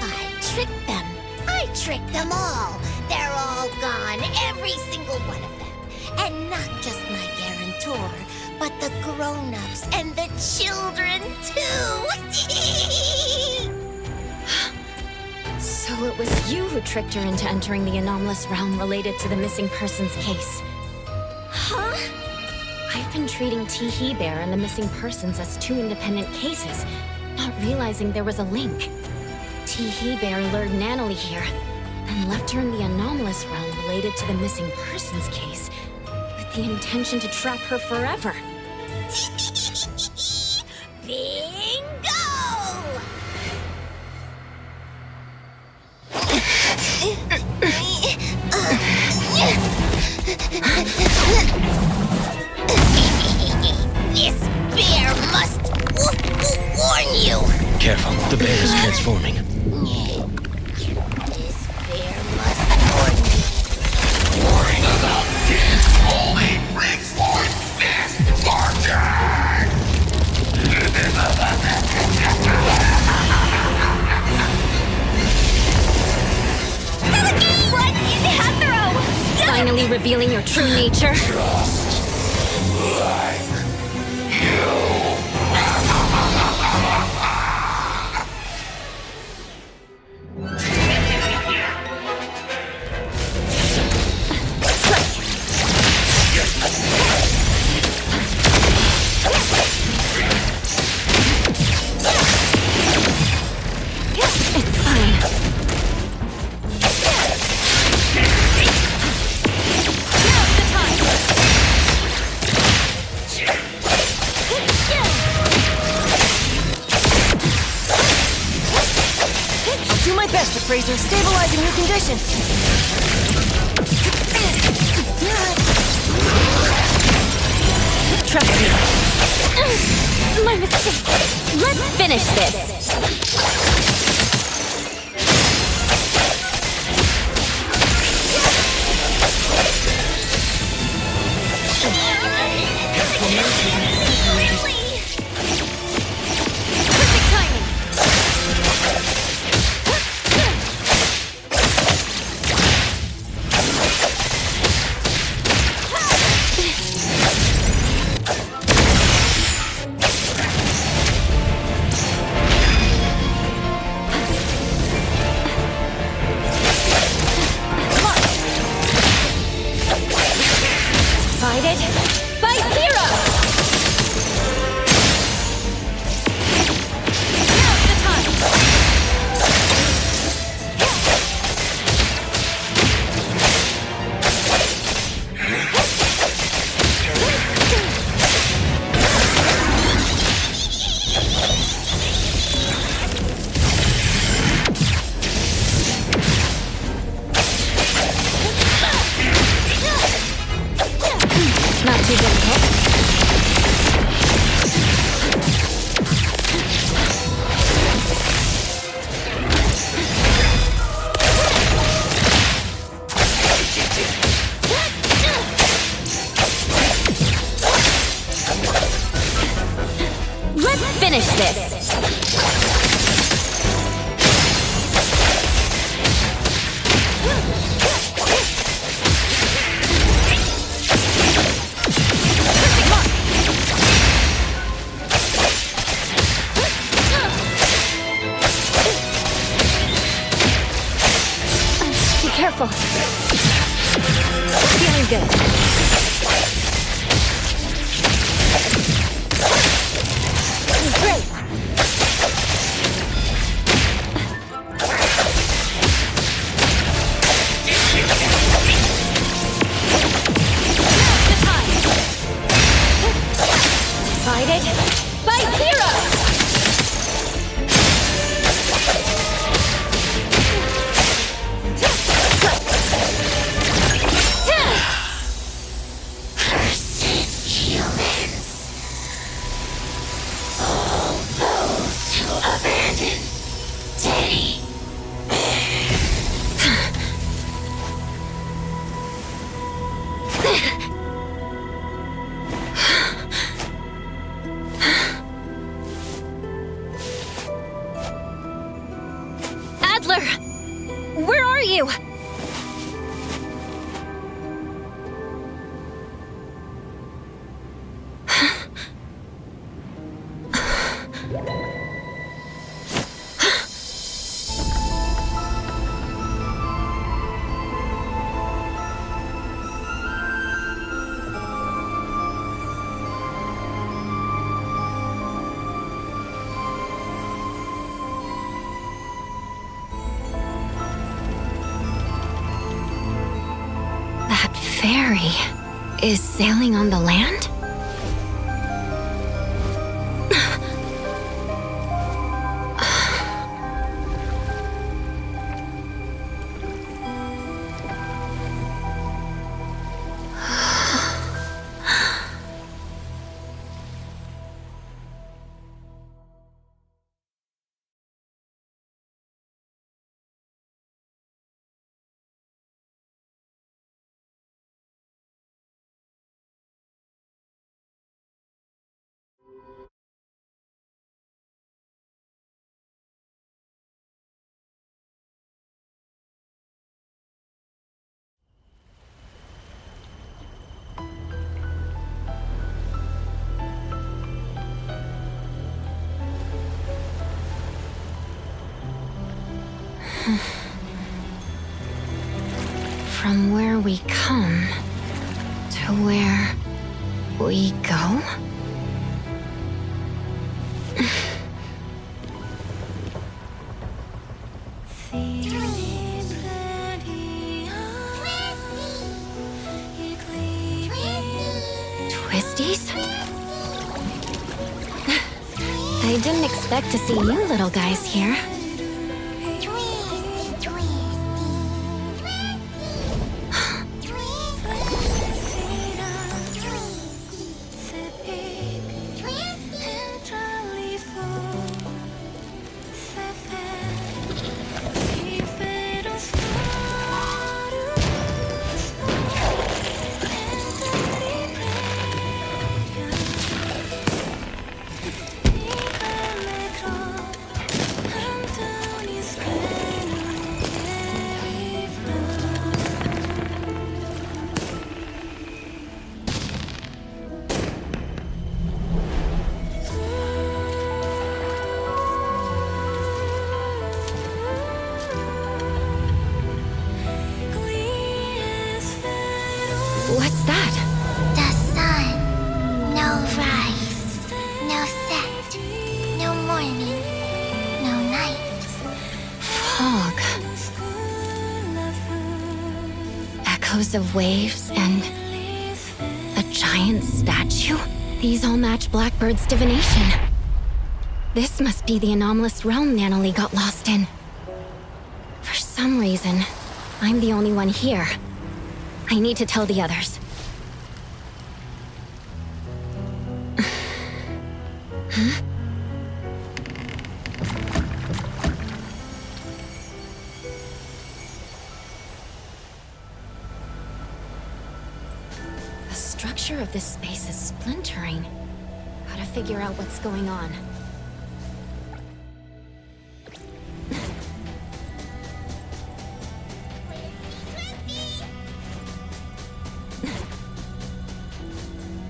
I tricked them. I tricked them all. They're all gone, every single one of them. And not just my guarantor, but the grown-ups and the children, too! So it was you who tricked her into entering the anomalous realm related to the missing persons case. Huh? I've been treating Teehee Bear and the missing persons as two independent cases, not realizing there was a link. Teehee Bear lured Natalie here, then left her in the anomalous realm related to the missing persons case, with the intention to trap her forever. Bingo! This bear must warn you! Careful, the bear is transforming. This bear must warn you. Worrying about this only reinforcements Spartan! Run in Hathro! Finally revealing your true nature. Just like you. It's fine. Now's the time! I'll do my best, Appraiser, stabilizing your condition. Trust me. My mistake. Let's finish this. Perfect timing. Divided by zero! Now's the time! Not too difficult. Let's finish this. Be careful. Feeling good. Great. The time. Divided by zero. Adler! Where are you? That ferry is sailing on the land? From where we come to where we go? Twisties? I didn't expect to see you little guys here. What's that? The sun. No rise. No set. No morning. No night. Fog. Echoes of waves and a giant statue? These all match Blackbird's divination. This must be the anomalous realm Nanalie got lost in. For some reason, I'm the only one here. I need to tell the others. Huh? The structure of this space is splintering. Gotta figure out what's going on.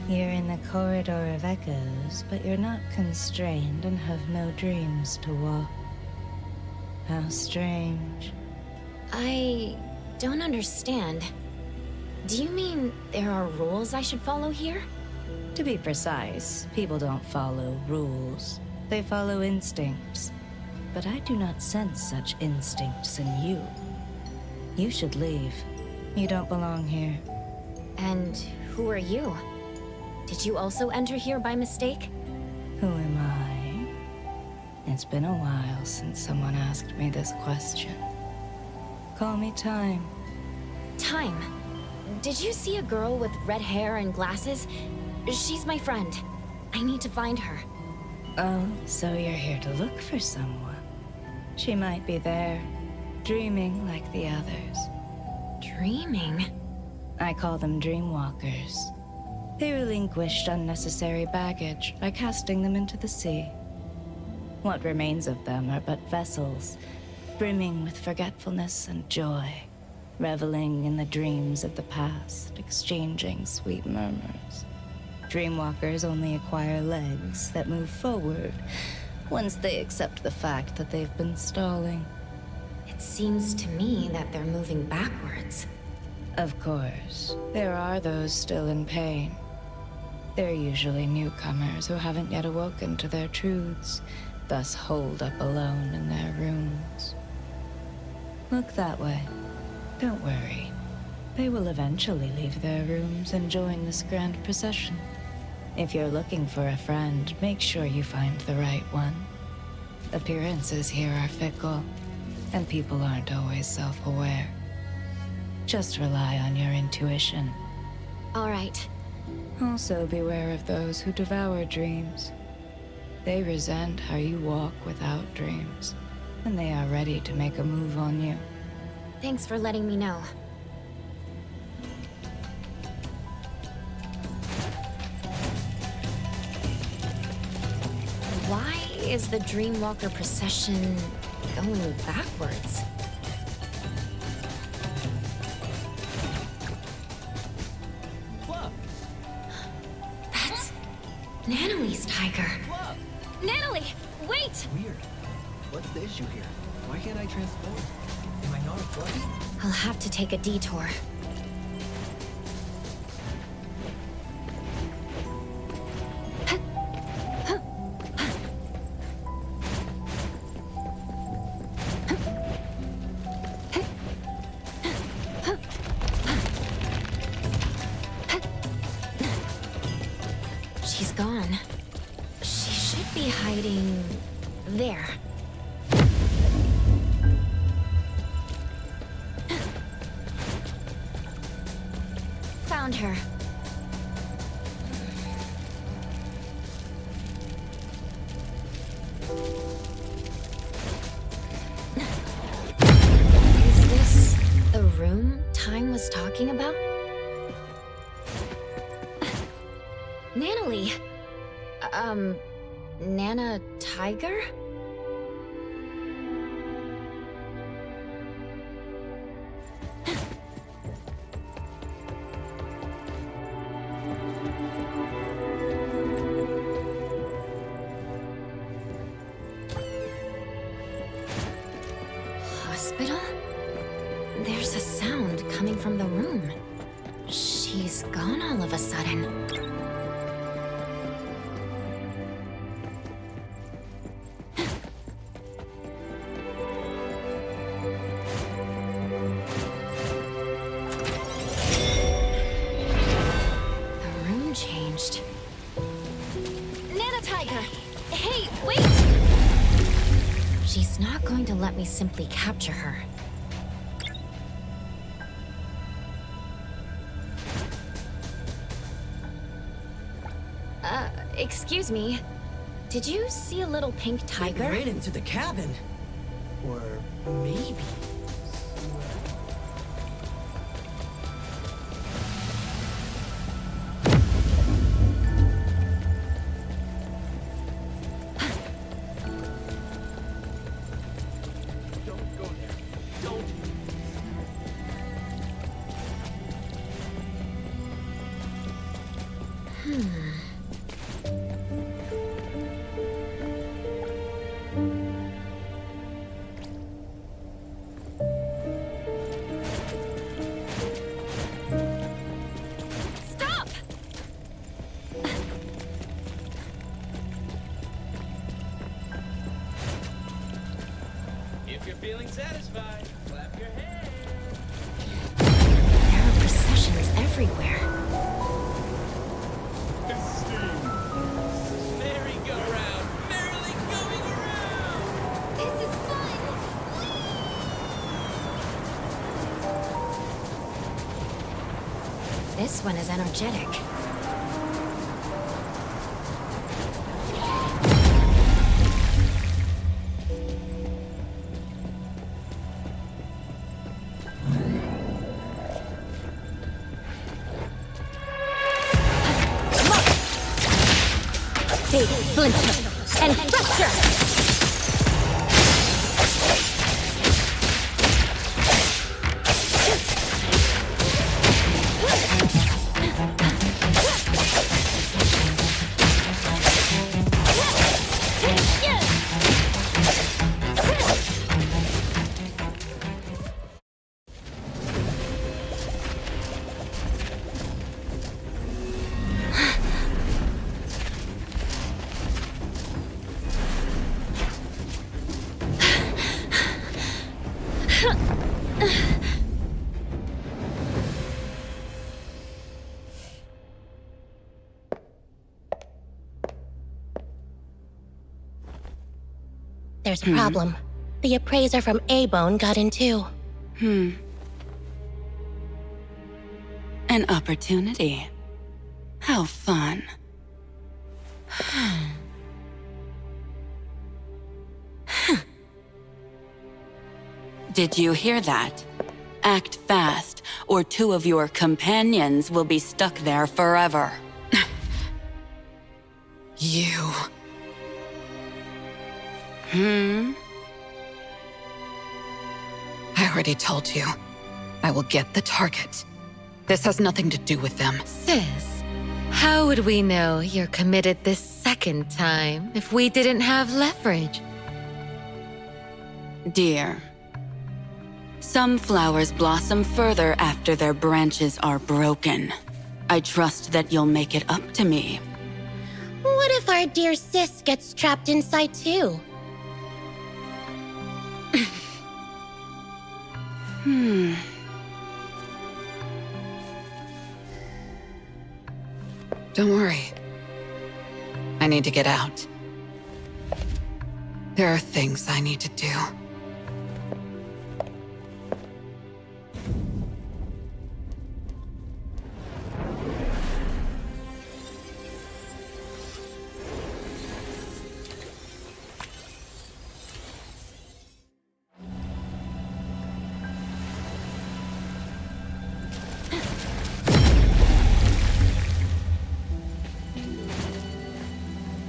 You're in the corridor of echoes, but you're not constrained and have no dreams to walk. How strange. I don't understand. Do you mean there are rules I should follow here? To be precise, people don't follow rules. They follow instincts. But I do not sense such instincts in you. You should leave. You don't belong here. And who are you? Did you also enter here by mistake? Who am I? It's been a while since someone asked me this question. Call me Time. Time. Did you see a girl with red hair and glasses? She's my friend. I need to find her. Oh, so you're here to look for someone. She might be there, dreaming like the others. Dreaming? I call them Dreamwalkers. They relinquished unnecessary baggage by casting them into the sea. What remains of them are but vessels, brimming with forgetfulness and joy, reveling in the dreams of the past, exchanging sweet murmurs. Dreamwalkers only acquire legs that move forward once they accept the fact that they've been stalling. It seems to me that they're moving backwards. Of course, there are those still in pain. They're usually newcomers who haven't yet awoken to their truths, thus holed up alone in their rooms. Look that way. Don't worry. They will eventually leave their rooms and join this grand procession. If you're looking for a friend, make sure you find the right one. Appearances here are fickle, and people aren't always self-aware. Just rely on your intuition. All right. Also beware of those who devour dreams. They resent how you walk without dreams, and they are ready to make a move on you. Thanks for letting me know. Why is the Dreamwalker procession going backwards? That's Nanalie's tiger. Nanalie, wait! Weird. What's the issue here? Why can't I transform? Am I not a fluffy? I'll have to take a detour. She's gone. She should be hiding there. Found her. Is this the room Time was talking about? Nanalie. Nana Tiger? Hospital? There's a sound coming from the room. She He's gone all of a sudden. The room changed. Nana Tiger! Hey, wait! She's not going to let me simply capture her. Excuse me. Did you see a little pink tiger? Maybe right into the cabin. Or maybe... Stop! If you're feeling satisfied, clap your hands. There are processions everywhere. Merry-go-round, merrily going around. This is fun! This one is energetic. Big splinter and fracture! There's a problem. The appraiser from A-Bone got in too. An opportunity. How fun. Did you hear that? Act fast, or two of your companions will be stuck there forever. You. I already told you. I will get the target. This has nothing to do with them. Sis, how would we know you're committed this second time if we didn't have leverage? Dear, some flowers blossom further after their branches are broken. I trust that you'll make it up to me. What if our dear sis gets trapped inside too? Don't worry. I need to get out. There are things I need to do.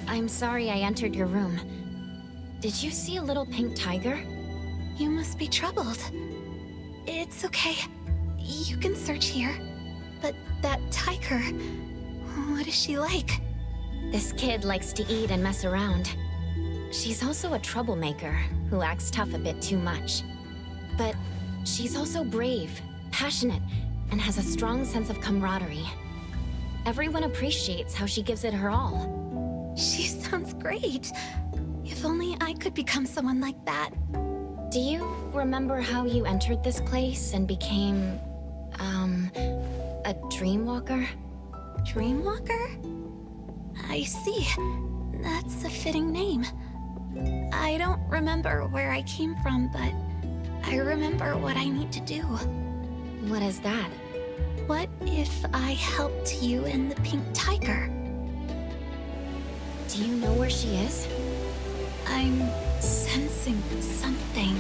I'm sorry I entered your room. Did you see a little pink tiger? You must be troubled. It's okay. You can search here. But that tiger... what is she like? This kid likes to eat and mess around. She's also a troublemaker who acts tough a bit too much. But she's also brave, passionate, and has a strong sense of camaraderie. Everyone appreciates how she gives it her all. She sounds great. If only I could become someone like that. Do you remember how you entered this place and became, a Dreamwalker? Dreamwalker? I see. That's a fitting name. I don't remember where I came from, but I remember what I need to do. What is that? What if I helped you and the pink tiger? Do you know where she is? I'm sensing something.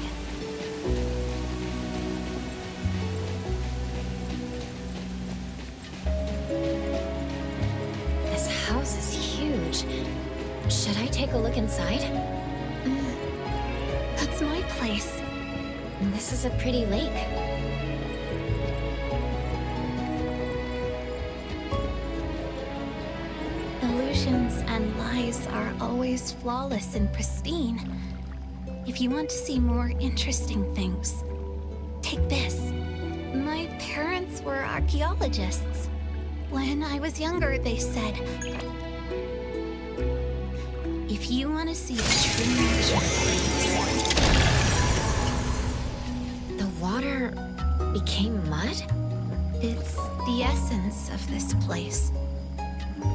This house is huge. Should I take a look inside? That's my place. This is a pretty lake. Illusions and lies are always flawless and pristine. If you want to see more interesting things, take this. My parents were archaeologists. When I was younger, they said, if you want to see the true nature of things... The water became mud? It's the essence of this place.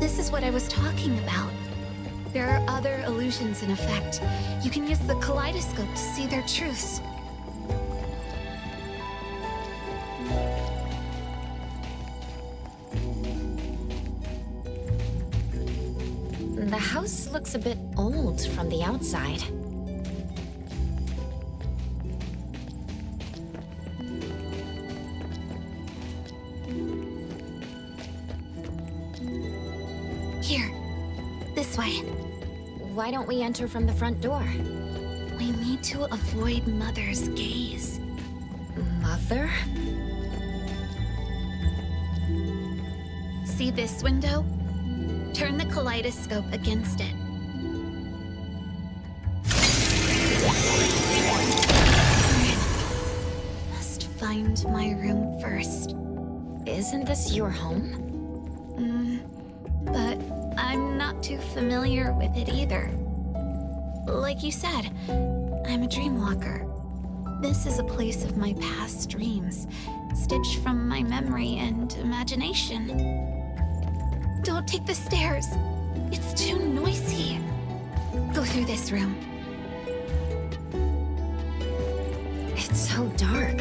This is what I was talking about. There are other illusions in effect. You can use the kaleidoscope to see their truths. The house looks a bit old from the outside. Here, this way. Why don't we enter from the front door? We need to avoid Mother's gaze. Mother? See this window? Turn the kaleidoscope against it. Must find my room first. Isn't this your home? But I'm not too familiar with it either. Like you said, I'm a dreamwalker. This is a place of my past dreams, stitched from my memory and imagination. Don't take the stairs. It's too noisy. Go through this room. It's so dark.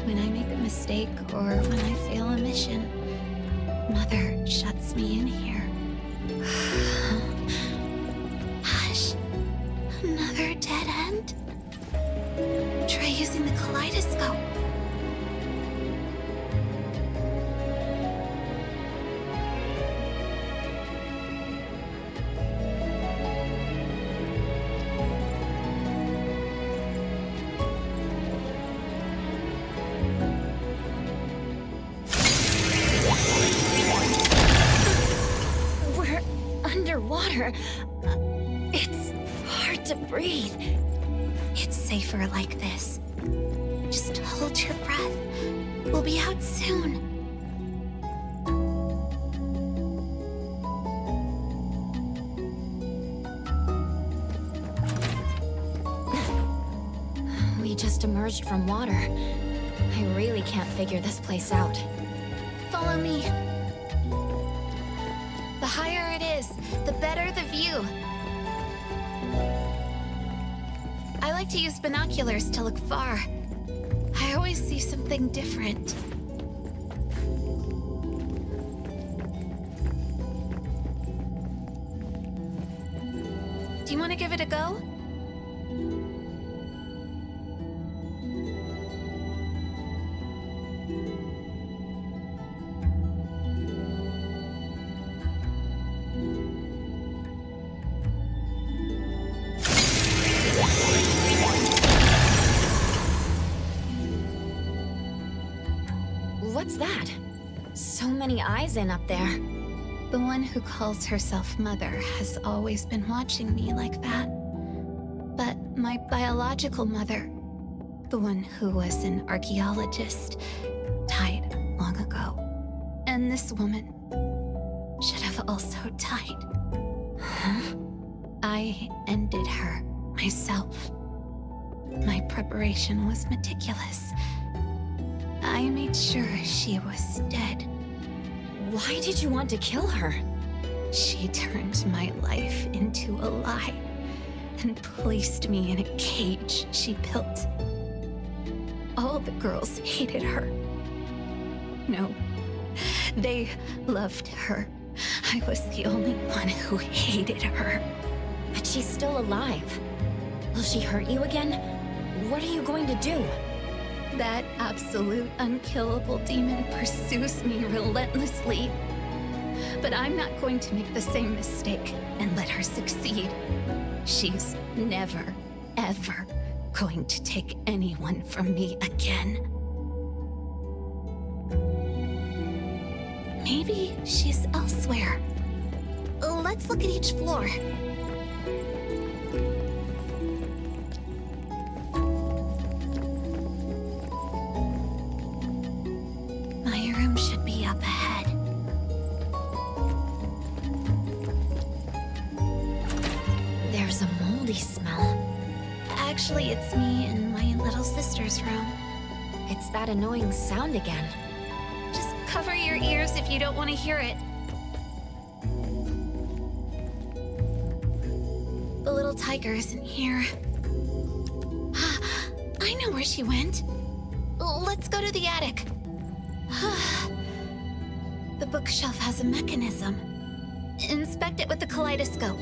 When I make a mistake or when I fail a mission, Mother shuts me in here. Hush. Another dead end? Try using the kaleidoscope. Underwater. It's hard to breathe. It's safer like this. Just hold your breath. We'll be out soon. We just emerged from water. I really can't figure this place out. Follow me. The higher it is, the better the view. I like to use binoculars to look far. I always see something different. Do you want to give it a go? What's that? So many eyes in up there. The one who calls herself Mother has always been watching me like that. But my biological mother, the one who was an archaeologist, died And this woman should have also died. I ended her myself. My preparation was meticulous. I made sure she was dead. Why did you want to kill her? She turned my life into a lie and placed me in a cage she built. All the girls hated her. No, they loved her. I was the only one who hated her. But she's still alive. Will she hurt you again? What are you going to do? That absolute unkillable demon pursues me relentlessly. But I'm not going to make the same mistake and let her succeed. She's never, ever going to take anyone from me again. Maybe she's elsewhere. Let's look at each floor. My room should be up ahead. There's a moldy smell. Actually, it's me and my little sister's room. It's that annoying sound again. Just cover your ears if you don't want to hear it. The little tiger isn't here. I know where she went. Let's go to the attic. The bookshelf has a mechanism. Inspect it with the kaleidoscope.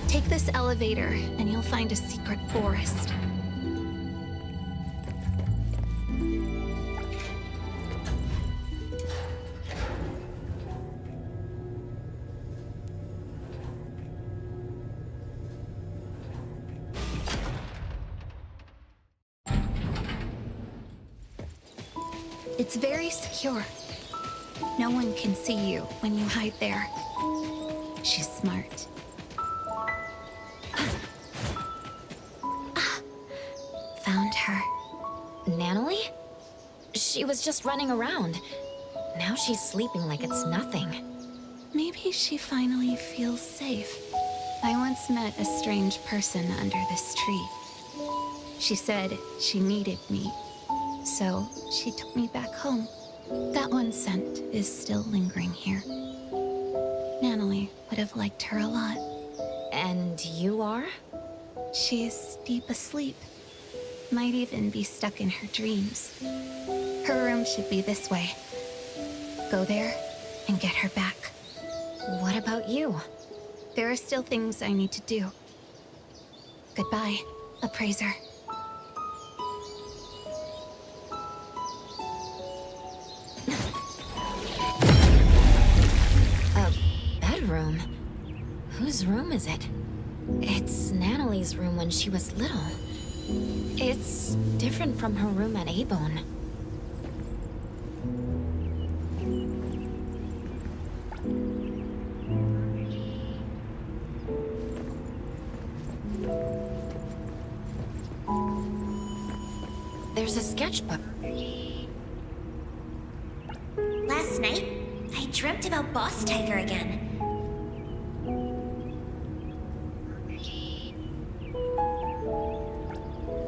Take this elevator, and you'll find a secret forest. It's very secure. No one can see you when you hide there. She's smart. Found her. Natalie? She was just running around. Now she's sleeping like it's nothing. Maybe she finally feels safe. I once met a strange person under this tree. She said she needed me, so she took me back home. That one scent is still lingering here. Natalie would have liked her a lot. And you are? She's deep asleep. Might even be stuck in her dreams. Her room should be this way. Go there and get her back. What about you? There are still things I need to do. Goodbye, appraiser. A bedroom? Whose room is it? It's Natalie's room when she was little. It's different from her room at A-Bone. There's a sketchbook. Last night, I dreamt about Boss Tiger again.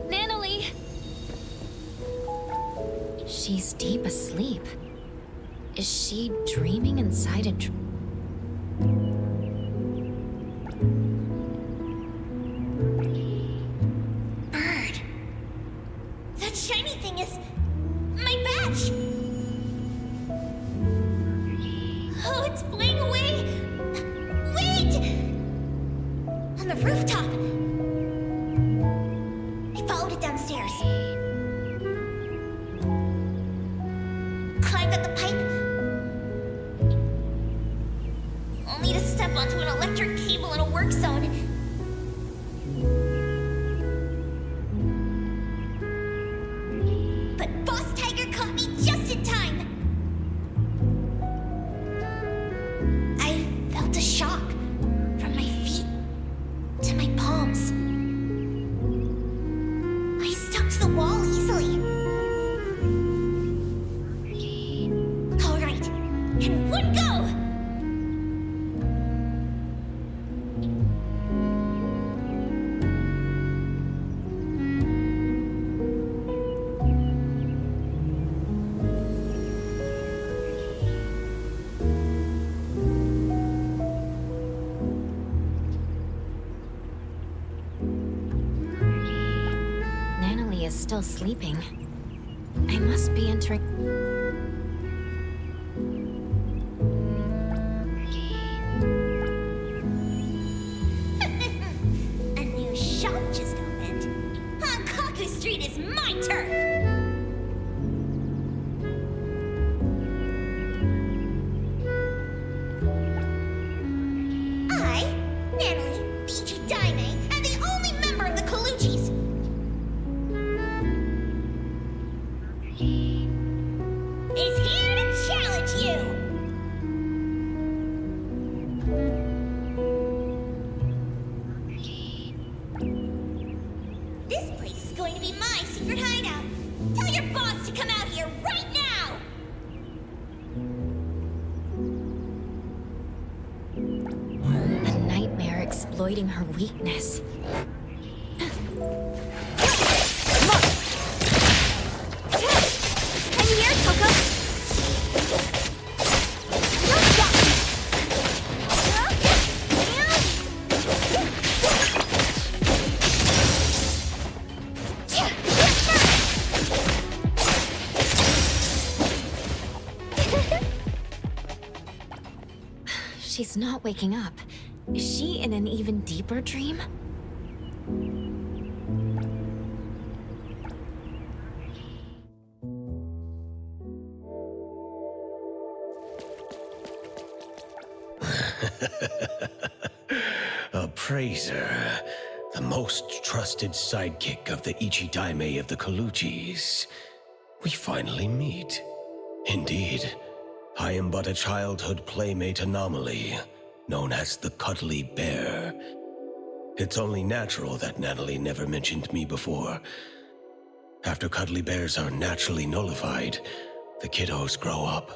Natalie! She's deep asleep. Is she dreaming inside a Bird. That shiny thing is my badge. Oh, it's flying away. Wait! On the rooftop. I followed it downstairs. Climbed up the pipe. Only to step onto an electric cable in a work zone. But Boss Tiger caught me just in time. and one go! Natalie is still sleeping. I must be entering... A new shop just opened. Hankaku Street is my turf! I, Natalie, Ichi Daime, am the only member of the Colucci's. Is here to challenge you! This place is going to be my secret hideout. Tell your boss to come out here right now! A nightmare exploiting her weakness. I'm here, Coco! Don't stop me! She's not waking up. Is she in an even deeper dream? Appraiser, the most trusted sidekick of the Ichi Daime of the Colucci's. We finally meet. Indeed, I am but a childhood playmate anomaly, known as the Cuddly Bear. It's only natural that Natalie never mentioned me before. After cuddly bears are naturally nullified, the kiddos grow up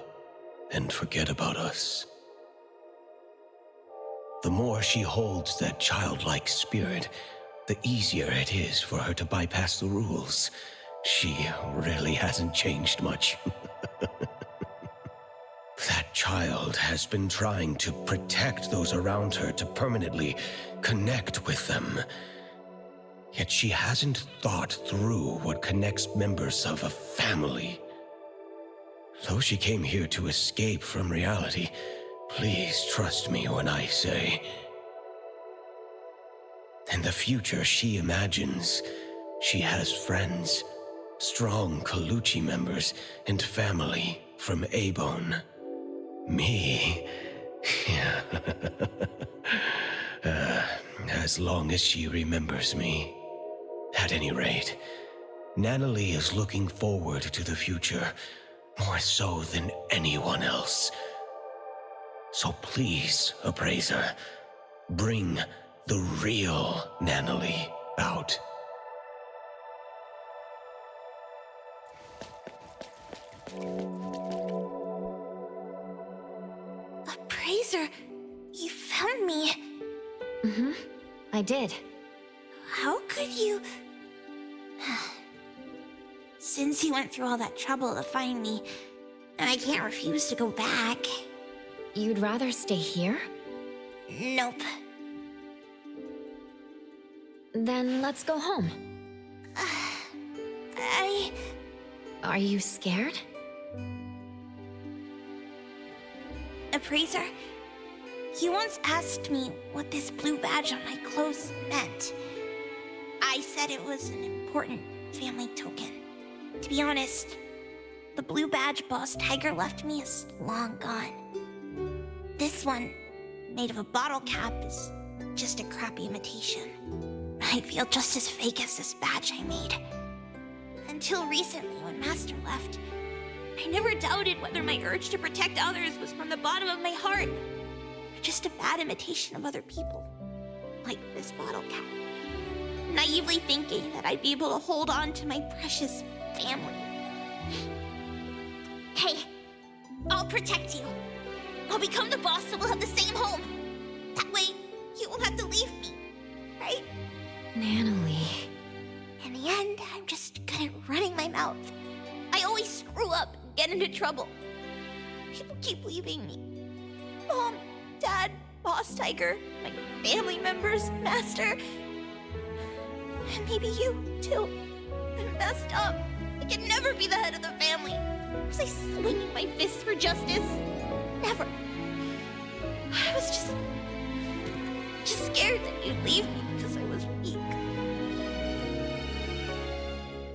and forget about us. The more she holds that childlike spirit, the easier it is for her to bypass the rules. She really hasn't changed much. That child has been trying to protect those around her to permanently connect with them. Yet she hasn't thought through what connects members of a family. Though she came here to escape from reality, please trust me when I say, in the future she imagines she has friends, strong Colucci members, and family from Abone. Me? As long as she remembers me. At any rate, Natalie is looking forward to the future more so than anyone else. So please, Appraiser, bring the real Natalie out. Appraiser, you found me. Mm-hmm. I did. How could you... Since you went through all that trouble to find me, I can't refuse to go back. You'd rather stay here? Nope. Then let's go home. Are you scared? Appraiser, you once asked me what this blue badge on my clothes meant. I said it was an important family token. To be honest, the blue badge Boss Tiger left me is long gone. This one, made of a bottle cap, is just a crappy imitation. I feel just as fake as this badge I made. Until recently, when Master left, I never doubted whether my urge to protect others was from the bottom of my heart, or just a bad imitation of other people, like this bottle cap. Naively thinking that I'd be able to hold on to my precious family. Hey, I'll protect you. I'll become the boss so we'll have the same home. That way, you won't have to leave me, right? Natalie. In the end, I'm just good at running my mouth. I always screw up and get into trouble. People keep leaving me. Mom, Dad, Boss Tiger, my family members, Master. And maybe you, too. I'm messed up. I can never be the head of the family. Was I swinging my fist for justice? Never. I was just scared that you'd leave me because I was weak.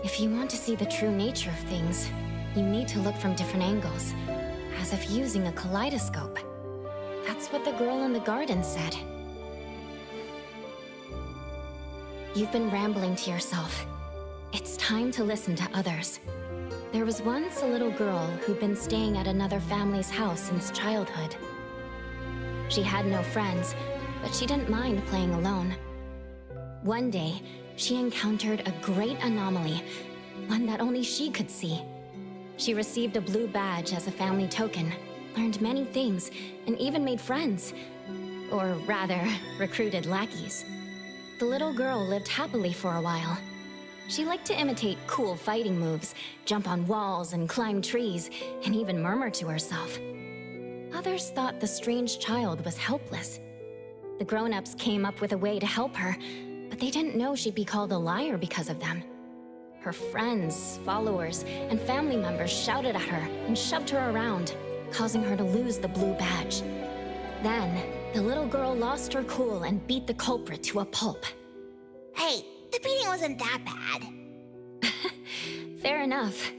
If you want to see the true nature of things, you need to look from different angles, as if using a kaleidoscope. That's what the girl in the garden said. You've been rambling to yourself. It's time to listen to others. There was once a little girl who'd been staying at another family's house since childhood. She had no friends, but she didn't mind playing alone. One day, she encountered a great anomaly, one that only she could see. She received a blue badge as a family token, learned many things, and even made friends. Or rather, recruited lackeys. The little girl lived happily for a while. She liked to imitate cool fighting moves, jump on walls and climb trees, and even murmur to herself. Others thought the strange child was helpless. The grown-ups came up with a way to help her, but they didn't know she'd be called a liar because of them. Her friends, followers, and family members shouted at her and shoved her around, causing her to lose the blue badge. Then, the little girl lost her cool and beat the culprit to a pulp. Hey, the beating wasn't that bad. Fair enough.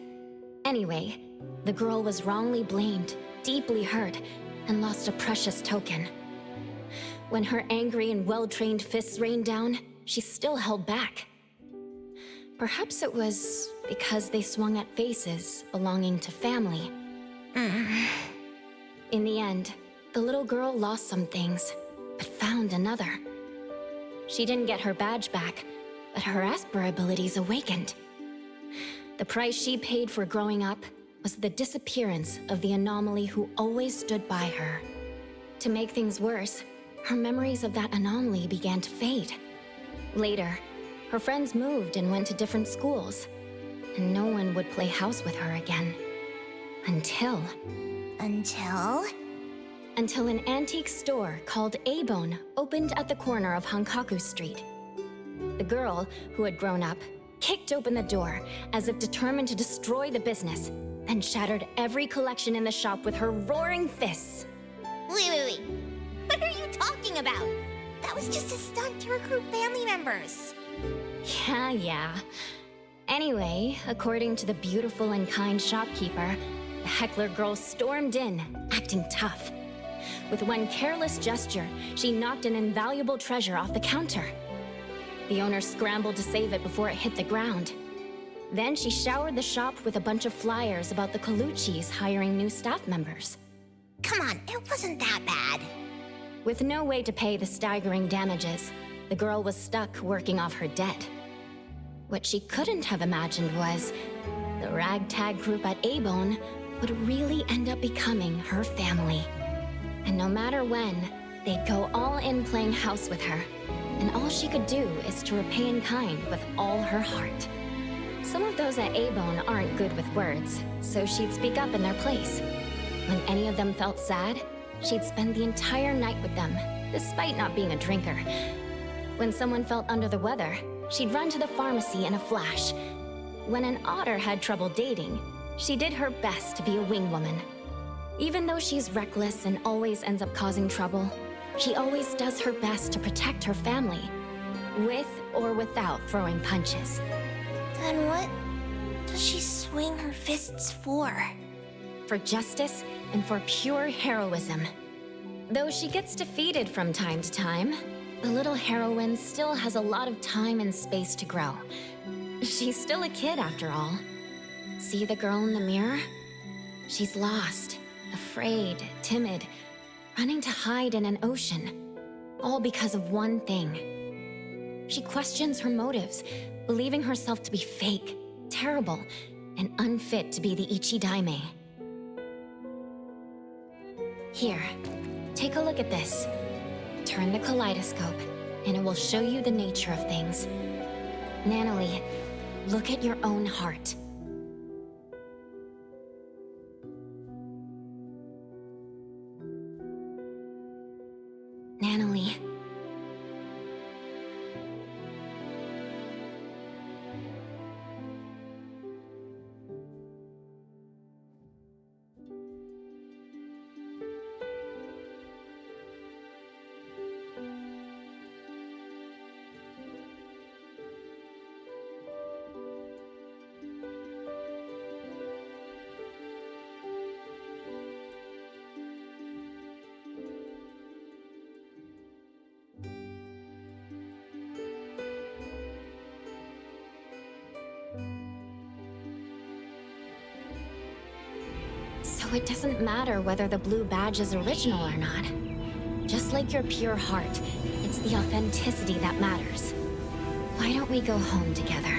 Anyway, the girl was wrongly blamed, deeply hurt, and lost a precious token. When her angry and well-trained fists rained down, she still held back. Perhaps it was because they swung at faces belonging to family. In the end, the little girl lost some things, but found another. She didn't get her badge back, but her Esper abilities awakened. The price she paid for growing up was the disappearance of the anomaly who always stood by her. To make things worse, her memories of that anomaly began to fade. Later, her friends moved and went to different schools, and no one would play house with her again. Until an antique store called A-Bone opened at the corner of Hankaku Street. The girl, who had grown up, kicked open the door as if determined to destroy the business, and shattered every collection in the shop with her roaring fists. Wait. What are you talking about? That was just a stunt to recruit family members. Yeah. Anyway, according to the beautiful and kind shopkeeper, the heckler girl stormed in, acting tough. With one careless gesture, she knocked an invaluable treasure off the counter. The owner scrambled to save it before it hit the ground. Then she showered the shop with a bunch of flyers about the Colucci's hiring new staff members. Come on, it wasn't that bad. With no way to pay the staggering damages, the girl was stuck working off her debt. What she couldn't have imagined was the ragtag group at A-Bone would really end up becoming her family. And no matter when, they'd go all in playing house with her, and all she could do is to repay in kind with all her heart. Some of those at A-Bone aren't good with words, so she'd speak up in their place. When any of them felt sad, she'd spend the entire night with them, despite not being a drinker. When someone felt under the weather, she'd run to the pharmacy in a flash. When an otter had trouble dating, she did her best to be a wingwoman. Even though she's reckless and always ends up causing trouble, she always does her best to protect her family, with or without throwing punches. Then what does she swing her fists for? For justice and for pure heroism. Though she gets defeated from time to time, the little heroine still has a lot of time and space to grow. She's still a kid after all. See the girl in the mirror? She's lost, afraid, timid, running to hide in an ocean, all because of one thing. She questions her motives, believing herself to be fake, terrible, and unfit to be the Ichidaime. Here, take a look at this. Turn the kaleidoscope, and it will show you the nature of things. Natalie, look at your own heart. Natalie. So it doesn't matter whether the blue badge is original or not. Just like your pure heart, it's the authenticity that matters. Why don't we go home together?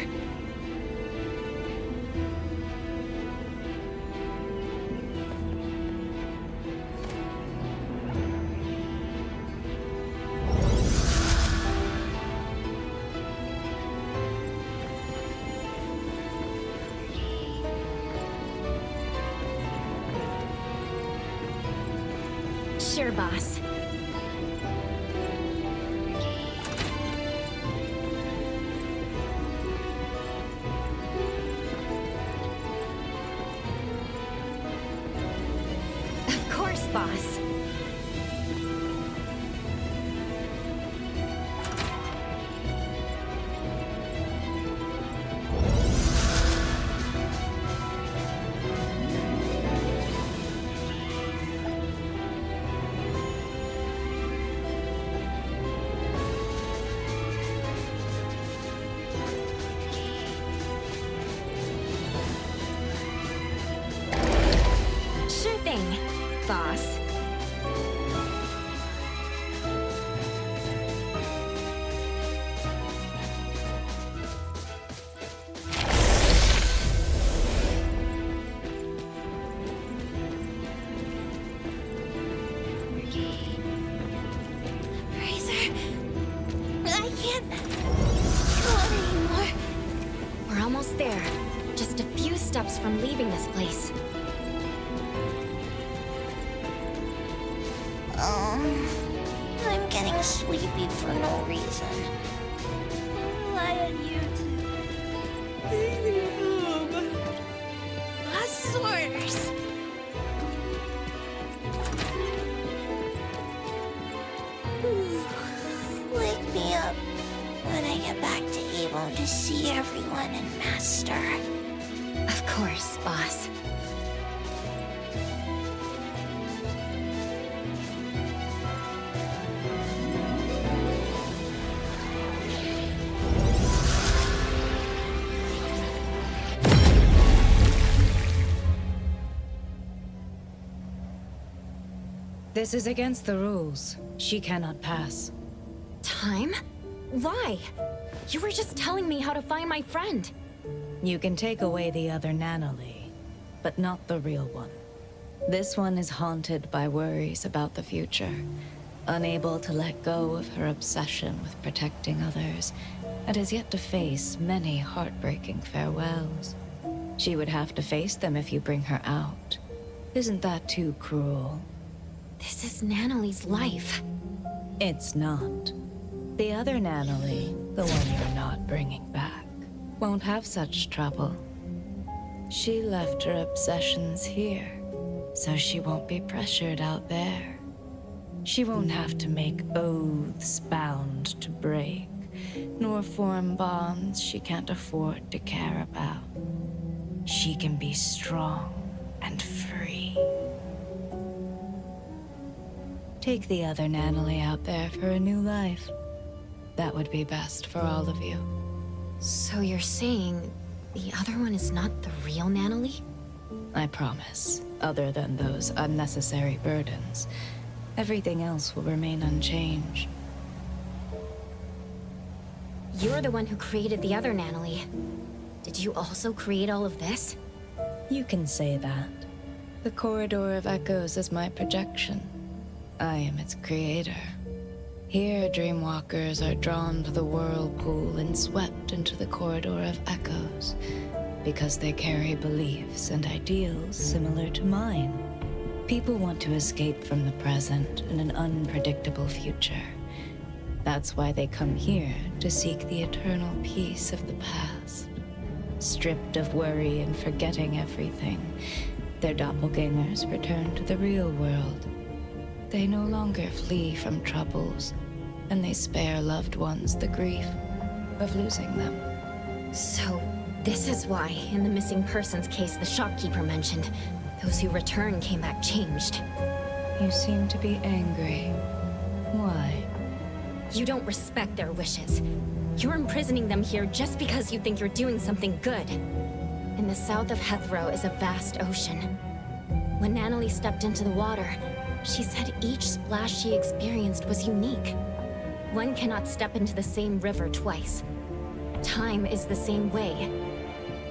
Sure, boss. Of course, boss. Sure thing, boss. Fraser, I can't go on anymore. We're almost there. Just a few steps from leaving this place. I'm getting sleepy for no reason. Rely on you to leave me home. Boss's orders. Wake me up when I get back to Avon to see everyone and Master. Of course, boss. This is against the rules. She cannot pass. Time? Why? You were just telling me how to find my friend. You can take away the other Nanalee, but not the real one. This one is haunted by worries about the future, unable to let go of her obsession with protecting others, and has yet to face many heartbreaking farewells. She would have to face them if you bring her out. Isn't that too cruel? This is Nanalee's life. It's not. The other Nanalee, the one you're not bringing back, won't have such trouble. She left her obsessions here, so she won't be pressured out there. She won't have to make oaths bound to break, nor form bonds she can't afford to care about. She can be strong and free. Take the other Nanalee out there for a new life. That would be best for all of you. So you're saying the other one is not the real Nanalee? I promise. Other than those unnecessary burdens, everything else will remain unchanged. You're the one who created the other Nanalee. Did you also create all of this? You can say that. The Corridor of Echoes is my projection. I am its creator. Here, dreamwalkers are drawn to the whirlpool and swept into the Corridor of Echoes, because they carry beliefs and ideals similar to mine. People want to escape from the present and an unpredictable future. That's why they come here to seek the eternal peace of the past. Stripped of worry and forgetting everything, their doppelgangers return to the real world. They no longer flee from troubles, and they spare loved ones the grief of losing them. So, this is why, in the missing persons case the shopkeeper mentioned, those who returned came back changed. You seem to be angry. Why? You don't respect their wishes. You're imprisoning them here just because you think you're doing something good. In the south of Hethro is a vast ocean. When Natalie stepped into the water, she said each splash she experienced was unique. One cannot step into the same river twice. Time is the same way.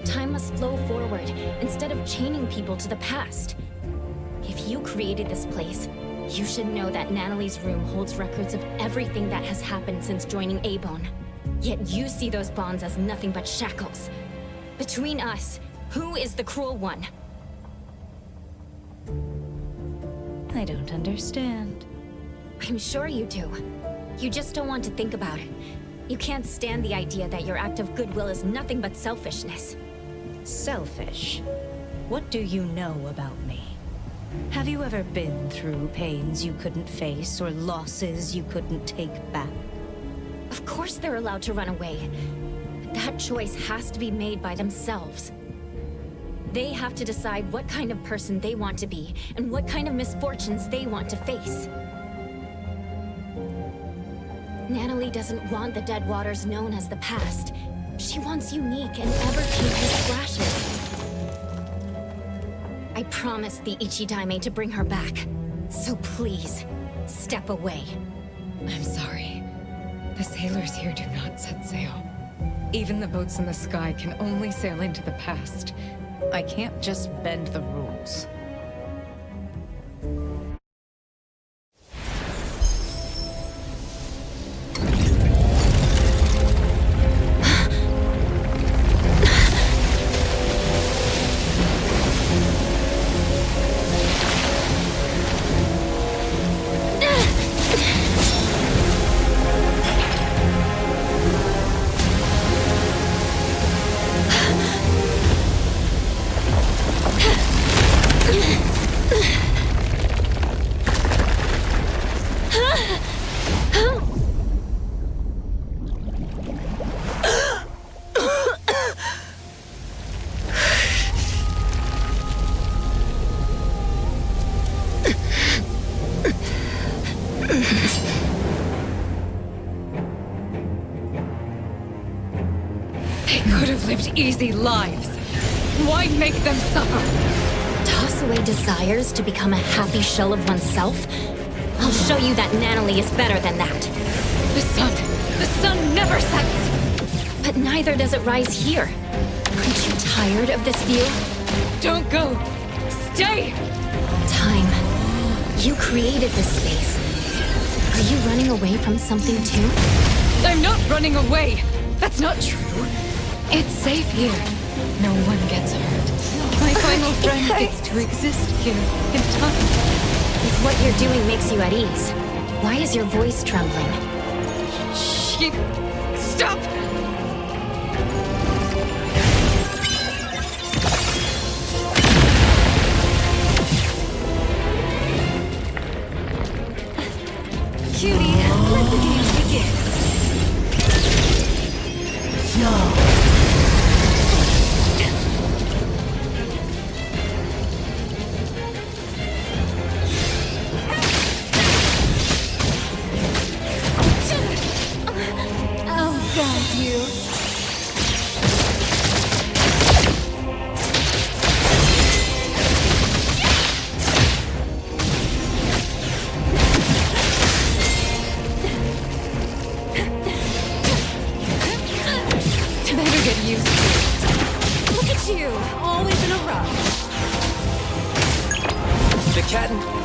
Time must flow forward instead of chaining people to the past. If you created this place, you should know that Natalie's room holds records of everything that has happened since joining Abone. Yet you see those bonds as nothing but shackles. Between us, who is the cruel one? I don't understand. I'm sure you do. You just don't want to think about it. You can't stand the idea that your act of goodwill is nothing but selfishness. Selfish? What do you know about me? Have you ever been through pains you couldn't face or losses you couldn't take back? Of course they're allowed to run away. But that choice has to be made by themselves. They have to decide what kind of person they want to be and what kind of misfortunes they want to face. Natalie doesn't want the dead waters known as the past. She wants unique and ever-changing splashes. I promised the Ichidaime to bring her back. So please, step away. I'm sorry. The sailors here do not set sail. Even the boats in the sky can only sail into the past. I can't just bend the rules. Easy lives. Why make them suffer? Toss away desires to become a happy shell of oneself? I'll show you that Natalie is better than that. The sun never sets. But neither does it rise here. Aren't you tired of this view? Don't go. Stay. Time. You created this space. Are you running away from something too? I'm not running away. That's not true. It's safe here. No one gets hurt. My final friend gets to exist here in time. If what you're doing makes you at ease, why is your voice trembling? Stop! Cutie, let the games begin. No. Oh, God. The cat and...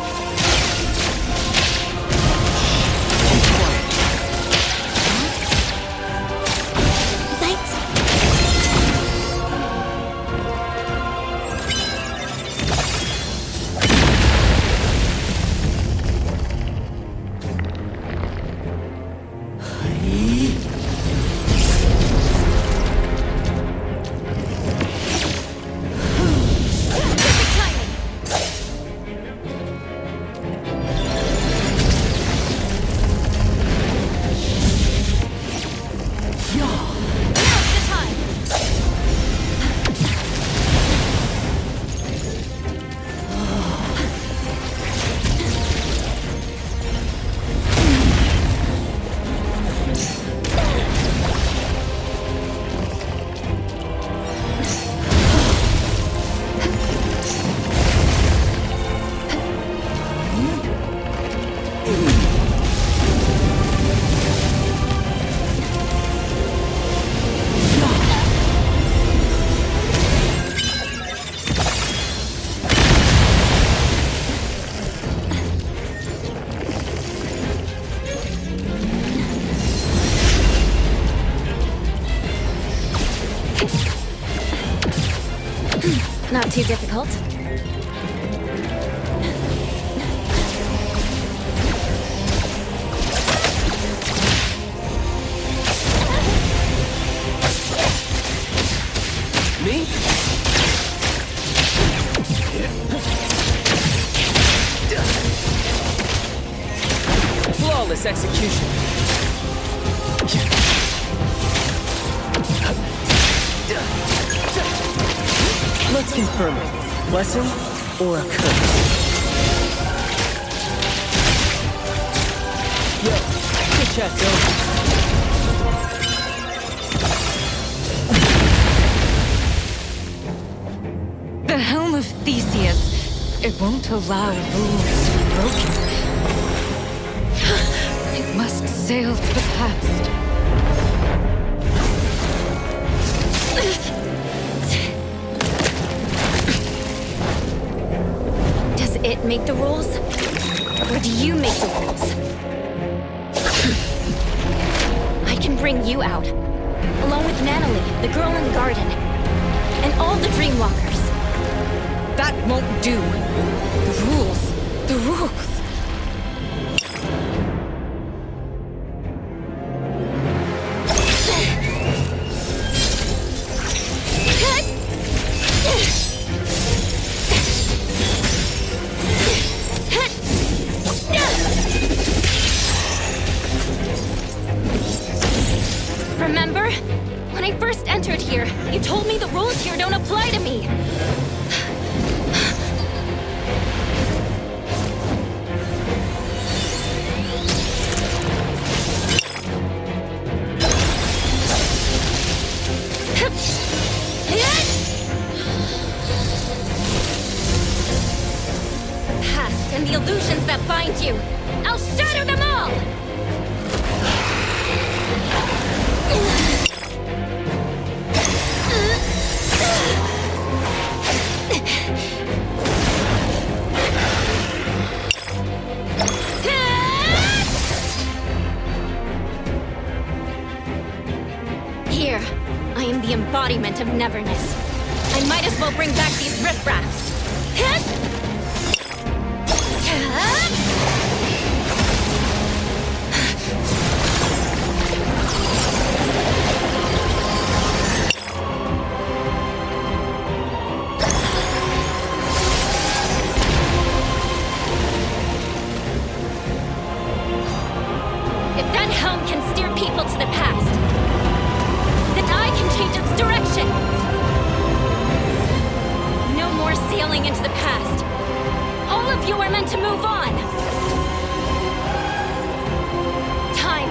Not too difficult. Me? Flawless execution. Let's confirm it. Blessing or a curse? Yo, good chat, Dylan. The Helm of Theseus. It won't allow rules to be broken. It must sail to the past. Does it make the rules? Or do you make the rules? I can bring you out, along with Natalie, the girl in the garden, and all the Dreamwalkers. That won't do. The rules. The rules. Remember? When I first entered here, you told me the rules here don't apply to me. The past and the illusions that bind you, I'll shatter them all! Here, I am the embodiment of Neverness. I might as well bring back these riffraffs. If that helm can steer people to the past, then I can change its direction. No more sailing into the past. All of you are meant to move on. Time.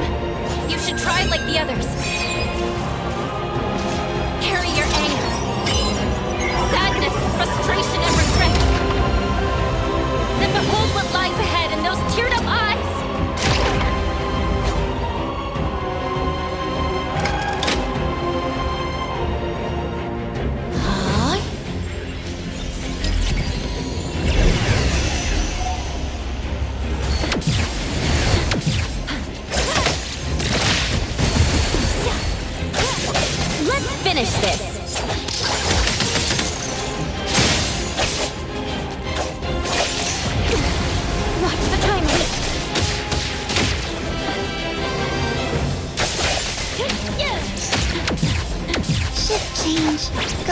You should try like the others. Carry your anger, sadness, frustration, and regret. Then behold what lies ahead in those teared-up eyes.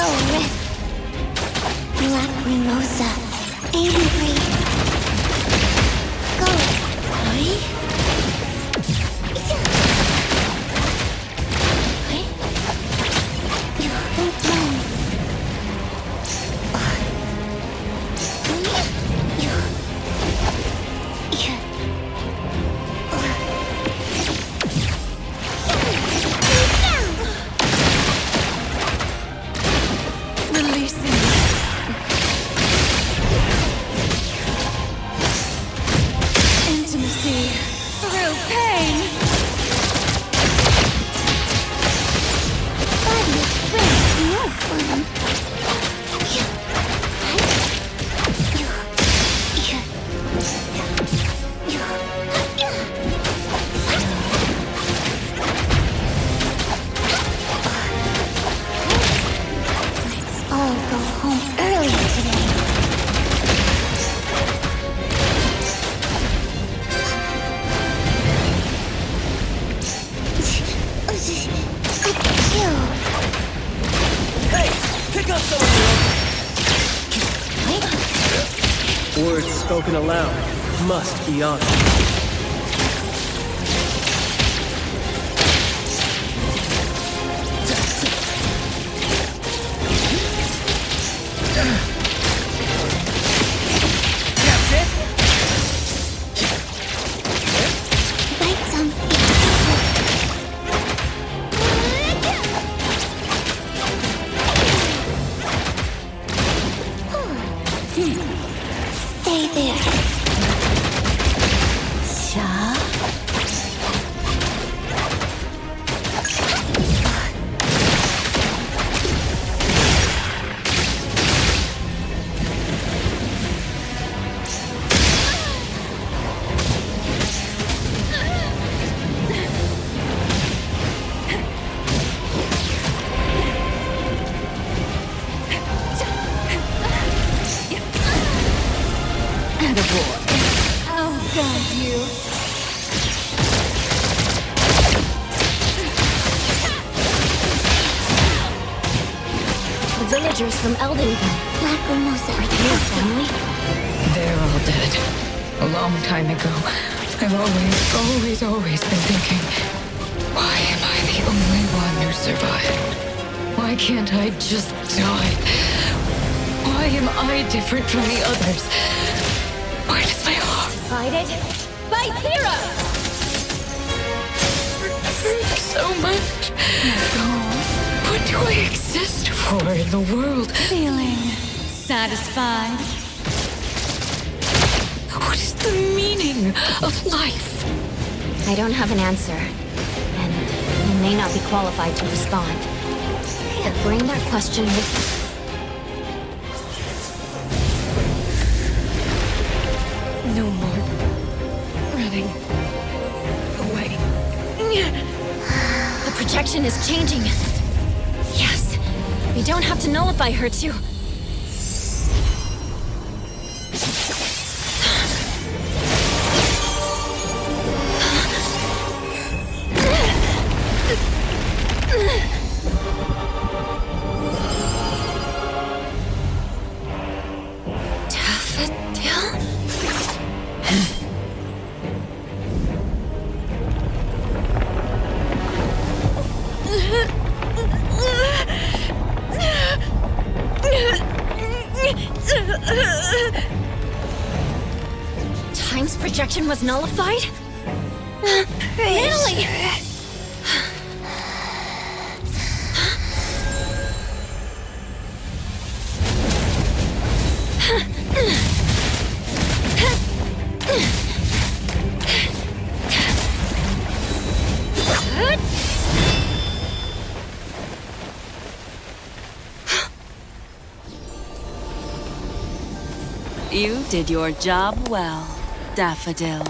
Go with Lacrimosa. Angry. Go. Words spoken aloud must be honored. Stay there. I'll guide you. The villagers from Eldonville. Lacrimosa. Are they your family? They're all dead. A long time ago. I've always been thinking, why am I the only one who survived? Why can't I just die? Why am I different from the others? Why does my heart Fight it? Fight Zero! hurt so much? What do I exist for in the world? Feeling satisfied? What is the meaning of life? I don't have an answer, and you may not be qualified to respond. But bring that question with you. No more running away. The projection is changing. Yes, we don't have to nullify her to... Time's projection was nullified? Natalie! You did your job well, Daffodil.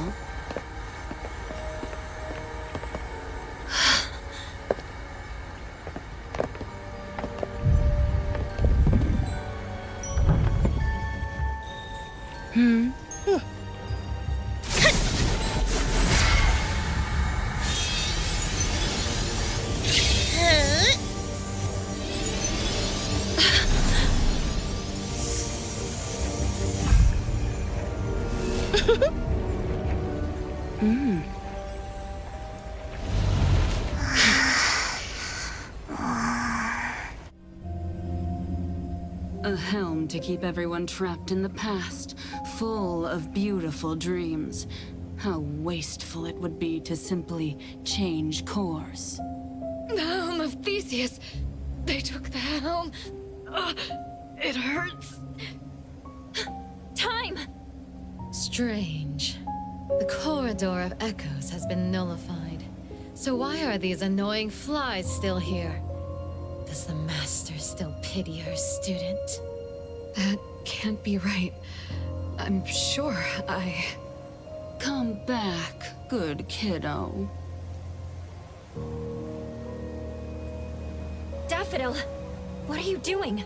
A helm to keep everyone trapped in the past, full of beautiful dreams. How wasteful it would be to simply change course. The helm of Theseus. They took the helm. It hurts. Time! Strange. The Corridor of Echoes has been nullified. So why are these annoying flies still here? Does the Master still pity her student? That can't be right. I'm sure I... Come back, good kiddo. Daffodil! What are you doing?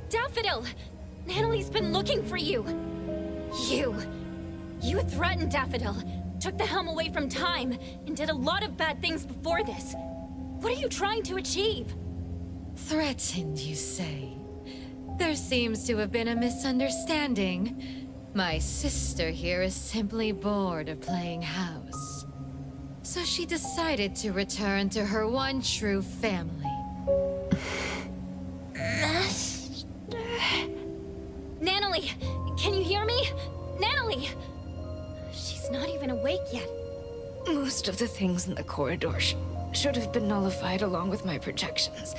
Daffodil! Nanalie's been looking for you! You threatened Daffodil, took the helm away from Time, and did a lot of bad things before this. What are you trying to achieve? Threatened, you say? There seems to have been a misunderstanding. My sister here is simply bored of playing house. So she decided to return to her one true family. Master... Nanalie, can you hear me? Nanalie! She's not even awake yet. Most of the things in the corridor should have been nullified along with my projections.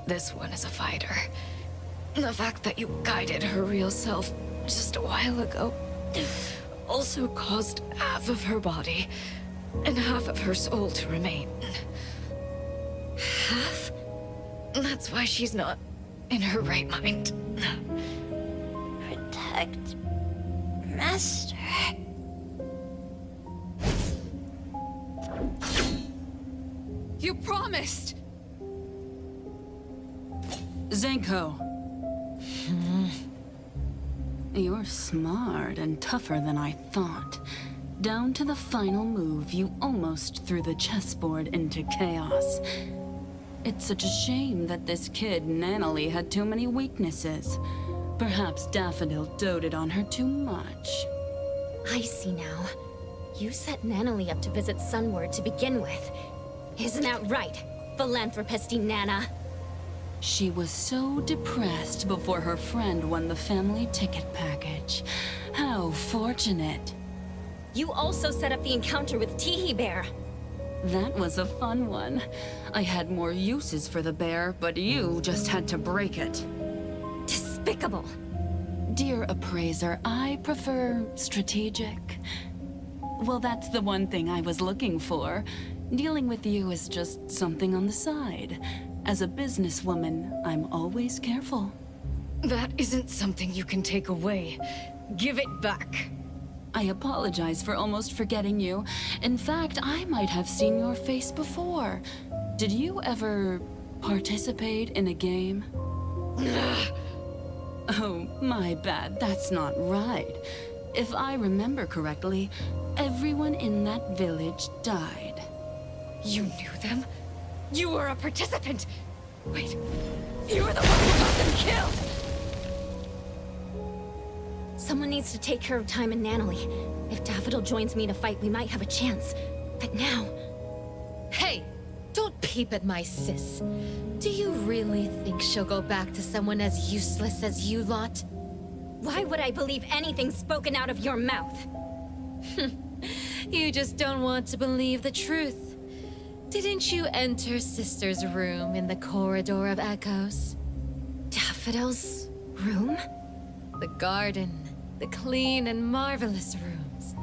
This one is a fighter. The fact that you guided her real self just a while ago also caused half of her body and half of her soul to remain. Half? That's why she's not in her right mind. Protect... Master... You promised! Zenko. You're smart and tougher than I thought. Down to the final move, you almost threw the chessboard into chaos. It's such a shame that this kid, Nanalie, had too many weaknesses. Perhaps Daffodil doted on her too much. I see now. You set Nanalie up to visit Sunward to begin with. Isn't that right, philanthropisty Nana? She was so depressed before her friend won the family ticket package. How fortunate. You also set up the encounter with Teehee Bear. That was a fun one. I had more uses for the bear, but you just had to break it. Despicable. Dear appraiser, I prefer strategic. Well, that's the one thing I was looking for. Dealing with you is just something on the side. As a businesswoman, I'm always careful. That isn't something you can take away. Give it back. I apologize for almost forgetting you. In fact, I might have seen your face before. Did you ever participate in a game? Oh, my bad. That's not right. If I remember correctly, everyone in that village died. You knew them? You were a participant! Wait, you were the one who got them killed! Someone needs to take care of Time and Nanalie. If Daffodil joins me to fight, we might have a chance. But now... Hey! Don't peep at my sis. Do you really think she'll go back to someone as useless as you lot? Why would I believe anything spoken out of your mouth? You just don't want to believe the truth. Didn't you enter Sister's room in the Corridor of Echoes? Daffodil's room? The garden, the clean and marvelous rooms.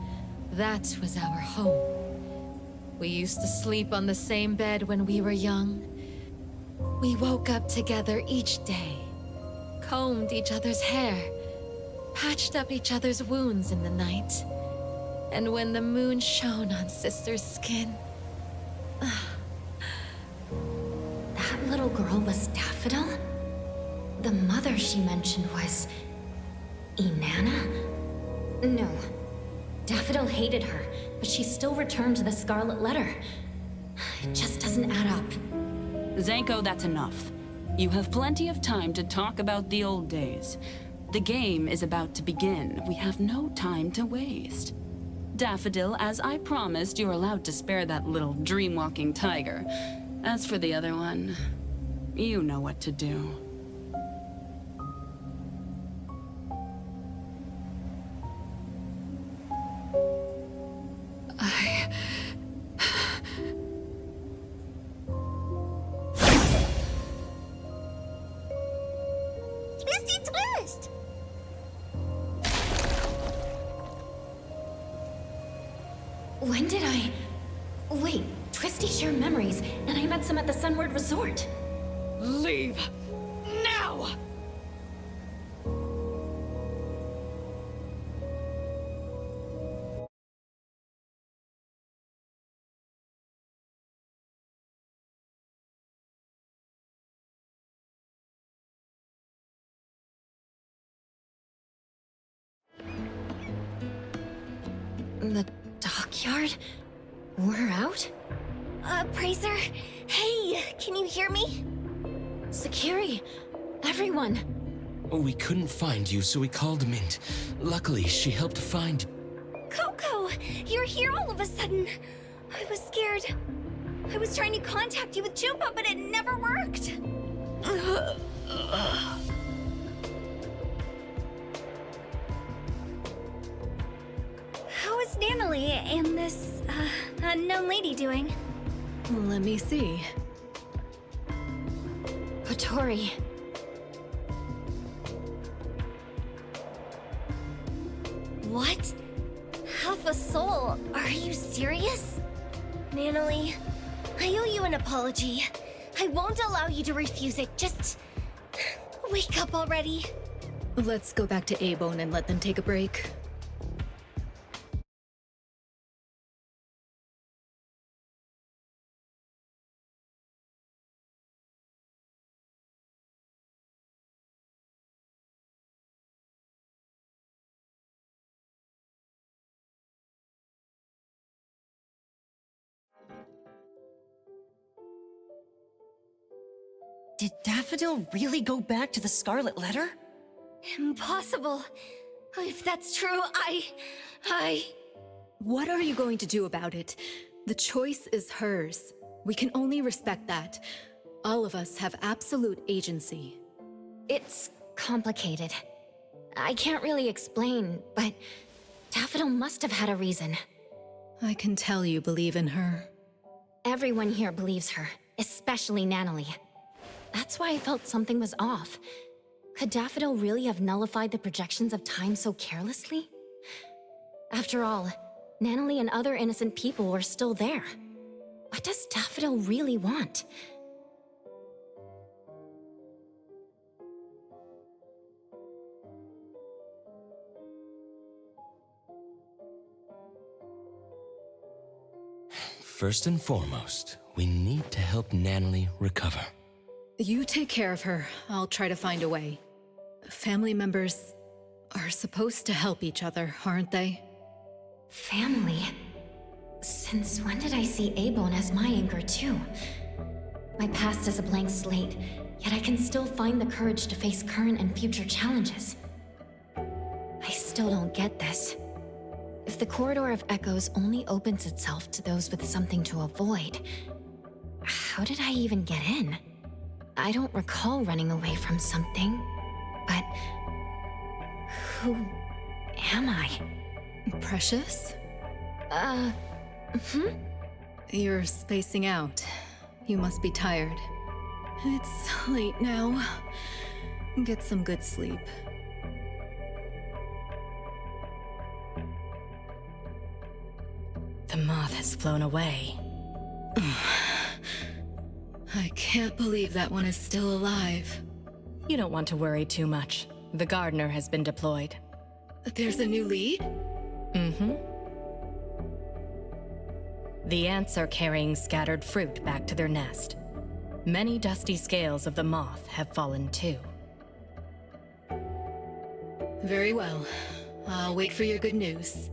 That was our home. We used to sleep on the same bed when we were young. We woke up together each day, combed each other's hair, patched up each other's wounds in the night. And when the moon shone on Sister's skin... That little girl was Daffodil? The mother she mentioned was... Inanna? No. Daffodil hated her, but she still returned to the Scarlet Letter. It just doesn't add up. Zanko, that's enough. You have plenty of time to talk about the old days. The game is about to begin. We have no time to waste. Daffodil, as I promised, you're allowed to spare that little dream-walking tiger. As for the other one, you know what to do. Twisty twist! When did I... Wait, Twisty shared memories, and I met some at the Sunward Resort. Leave! Now! The dockyard? We're out? Praiser? Hey, can you hear me? Sakiri, everyone. We couldn't find you, so we called Mint. Luckily, she helped find... Coco, you're here all of a sudden. I was scared. I was trying to contact you with Jupa, but it never worked. How is Natalie and this, unknown lady doing? Let me see. Kotori. What? Half a soul? Are you serious? Natalie, I owe you an apology. I won't allow you to refuse it. Just wake up already. Let's go back to Abone and let them take a break. Did Daffodil really go back to the Scarlet Letter? Impossible. If that's true, What are you going to do about it? The choice is hers. We can only respect that. All of us have absolute agency. It's complicated. I can't really explain, but Daffodil must have had a reason. I can tell you believe in her. Everyone here believes her, especially Natalie. That's why I felt something was off. Could Daffodil really have nullified the projections of time so carelessly? After all, Natalie and other innocent people were still there. What does Daffodil really want? First and foremost, we need to help Natalie recover. You take care of her. I'll try to find a way. Family members are supposed to help each other, aren't they? Family? Since when did I see Abone as my anchor too? My past is a blank slate, yet I can still find the courage to face current and future challenges. I still don't get this. If the Corridor of Echoes only opens itself to those with something to avoid, how did I even get in? I don't recall running away from something, but who am I? Precious? You're spacing out. You must be tired. It's late now. Get some good sleep. The moth has flown away. I can't believe that one is still alive. You don't want to worry too much. The gardener has been deployed. There's a new lead? Mm-hmm. The ants are carrying scattered fruit back to their nest. Many dusty scales of the moth have fallen too. Very well. I'll wait for your good news.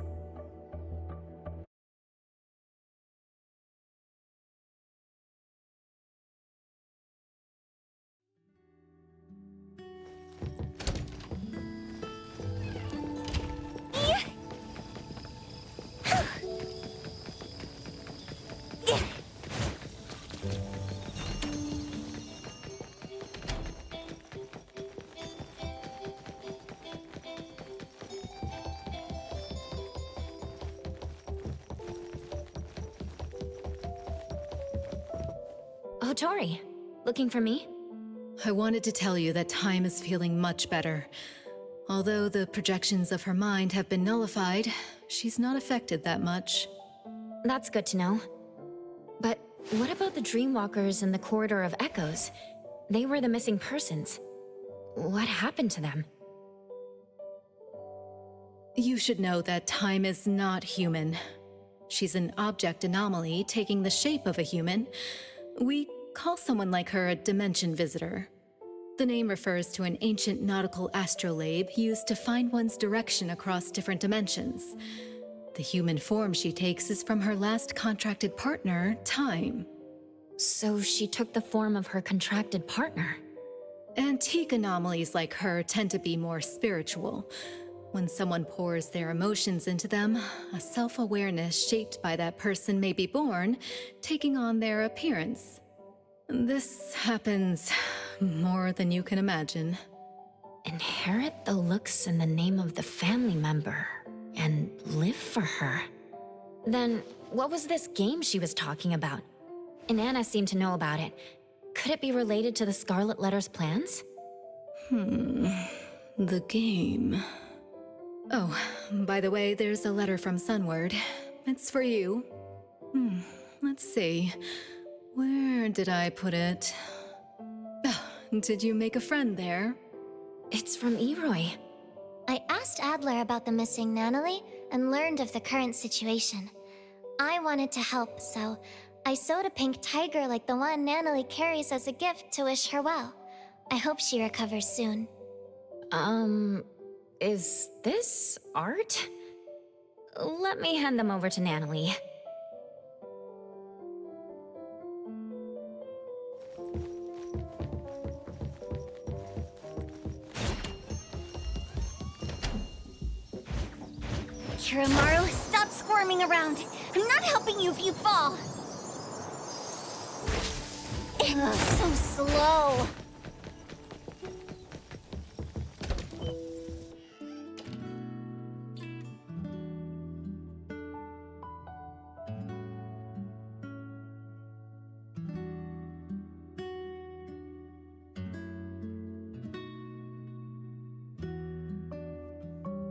Tori, looking for me? I wanted to tell you that Time is feeling much better. Although the projections of her mind have been nullified, she's not affected that much. That's good to know. But what about the Dreamwalkers in the Corridor of Echoes? They were the missing persons. What happened to them? You should know that Time is not human. She's an object anomaly taking the shape of a human. We call someone like her a dimension visitor. The name refers to an ancient nautical astrolabe used to find one's direction across different dimensions. The human form she takes is from her last contracted partner, Time. So she took the form of her contracted partner? Antique anomalies like her tend to be more spiritual. When someone pours their emotions into them, a self-awareness shaped by that person may be born, taking on their appearance. This happens more than you can imagine. Inherit the looks and the name of the family member, and live for her. Then, what was this game she was talking about? Inanna seemed to know about it. Could it be related to the Scarlet Letter's plans? The game. Oh, by the way, there's a letter from Sunward. It's for you. Let's see. Where did I put it? Did you make a friend there? It's from Eroy. I asked Adler about the missing Natalie and learned of the current situation. I wanted to help, so I sewed a pink tiger like the one Natalie carries as a gift to wish her well. I hope she recovers soon. Is this art? Let me hand them over to Natalie. Kiramaru, stop squirming around. I'm not helping you if you fall. Ugh, so slow.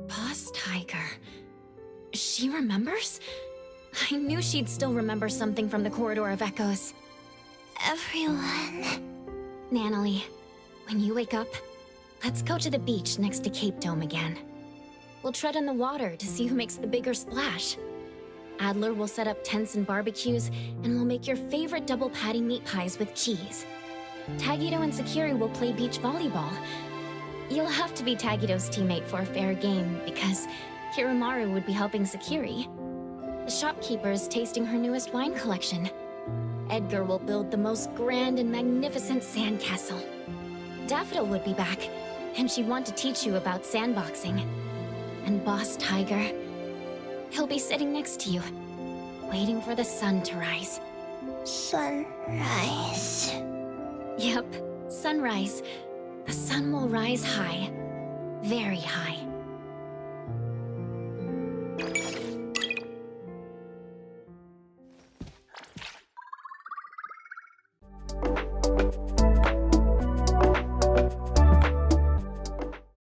Boss Tiger. She remembers? I knew she'd still remember something from the Corridor of Echoes. Everyone. Natalie, when you wake up, let's go to the beach next to Cape Dome again. We'll tread on the water to see who makes the bigger splash. Adler will set up tents and barbecues, and we'll make your favorite double patty meat pies with cheese. Tagito and Sakiri will play beach volleyball. You'll have to be Tagito's teammate for a fair game, because Kiramaru would be helping Sakiri. The shopkeeper is tasting her newest wine collection. Edgar will build the most grand and magnificent sandcastle. Daffodil would be back, and she'd want to teach you about sandboxing. And Boss Tiger, he'll be sitting next to you, waiting for the sun to rise. Sunrise. Yep, sunrise. The sun will rise high, very high.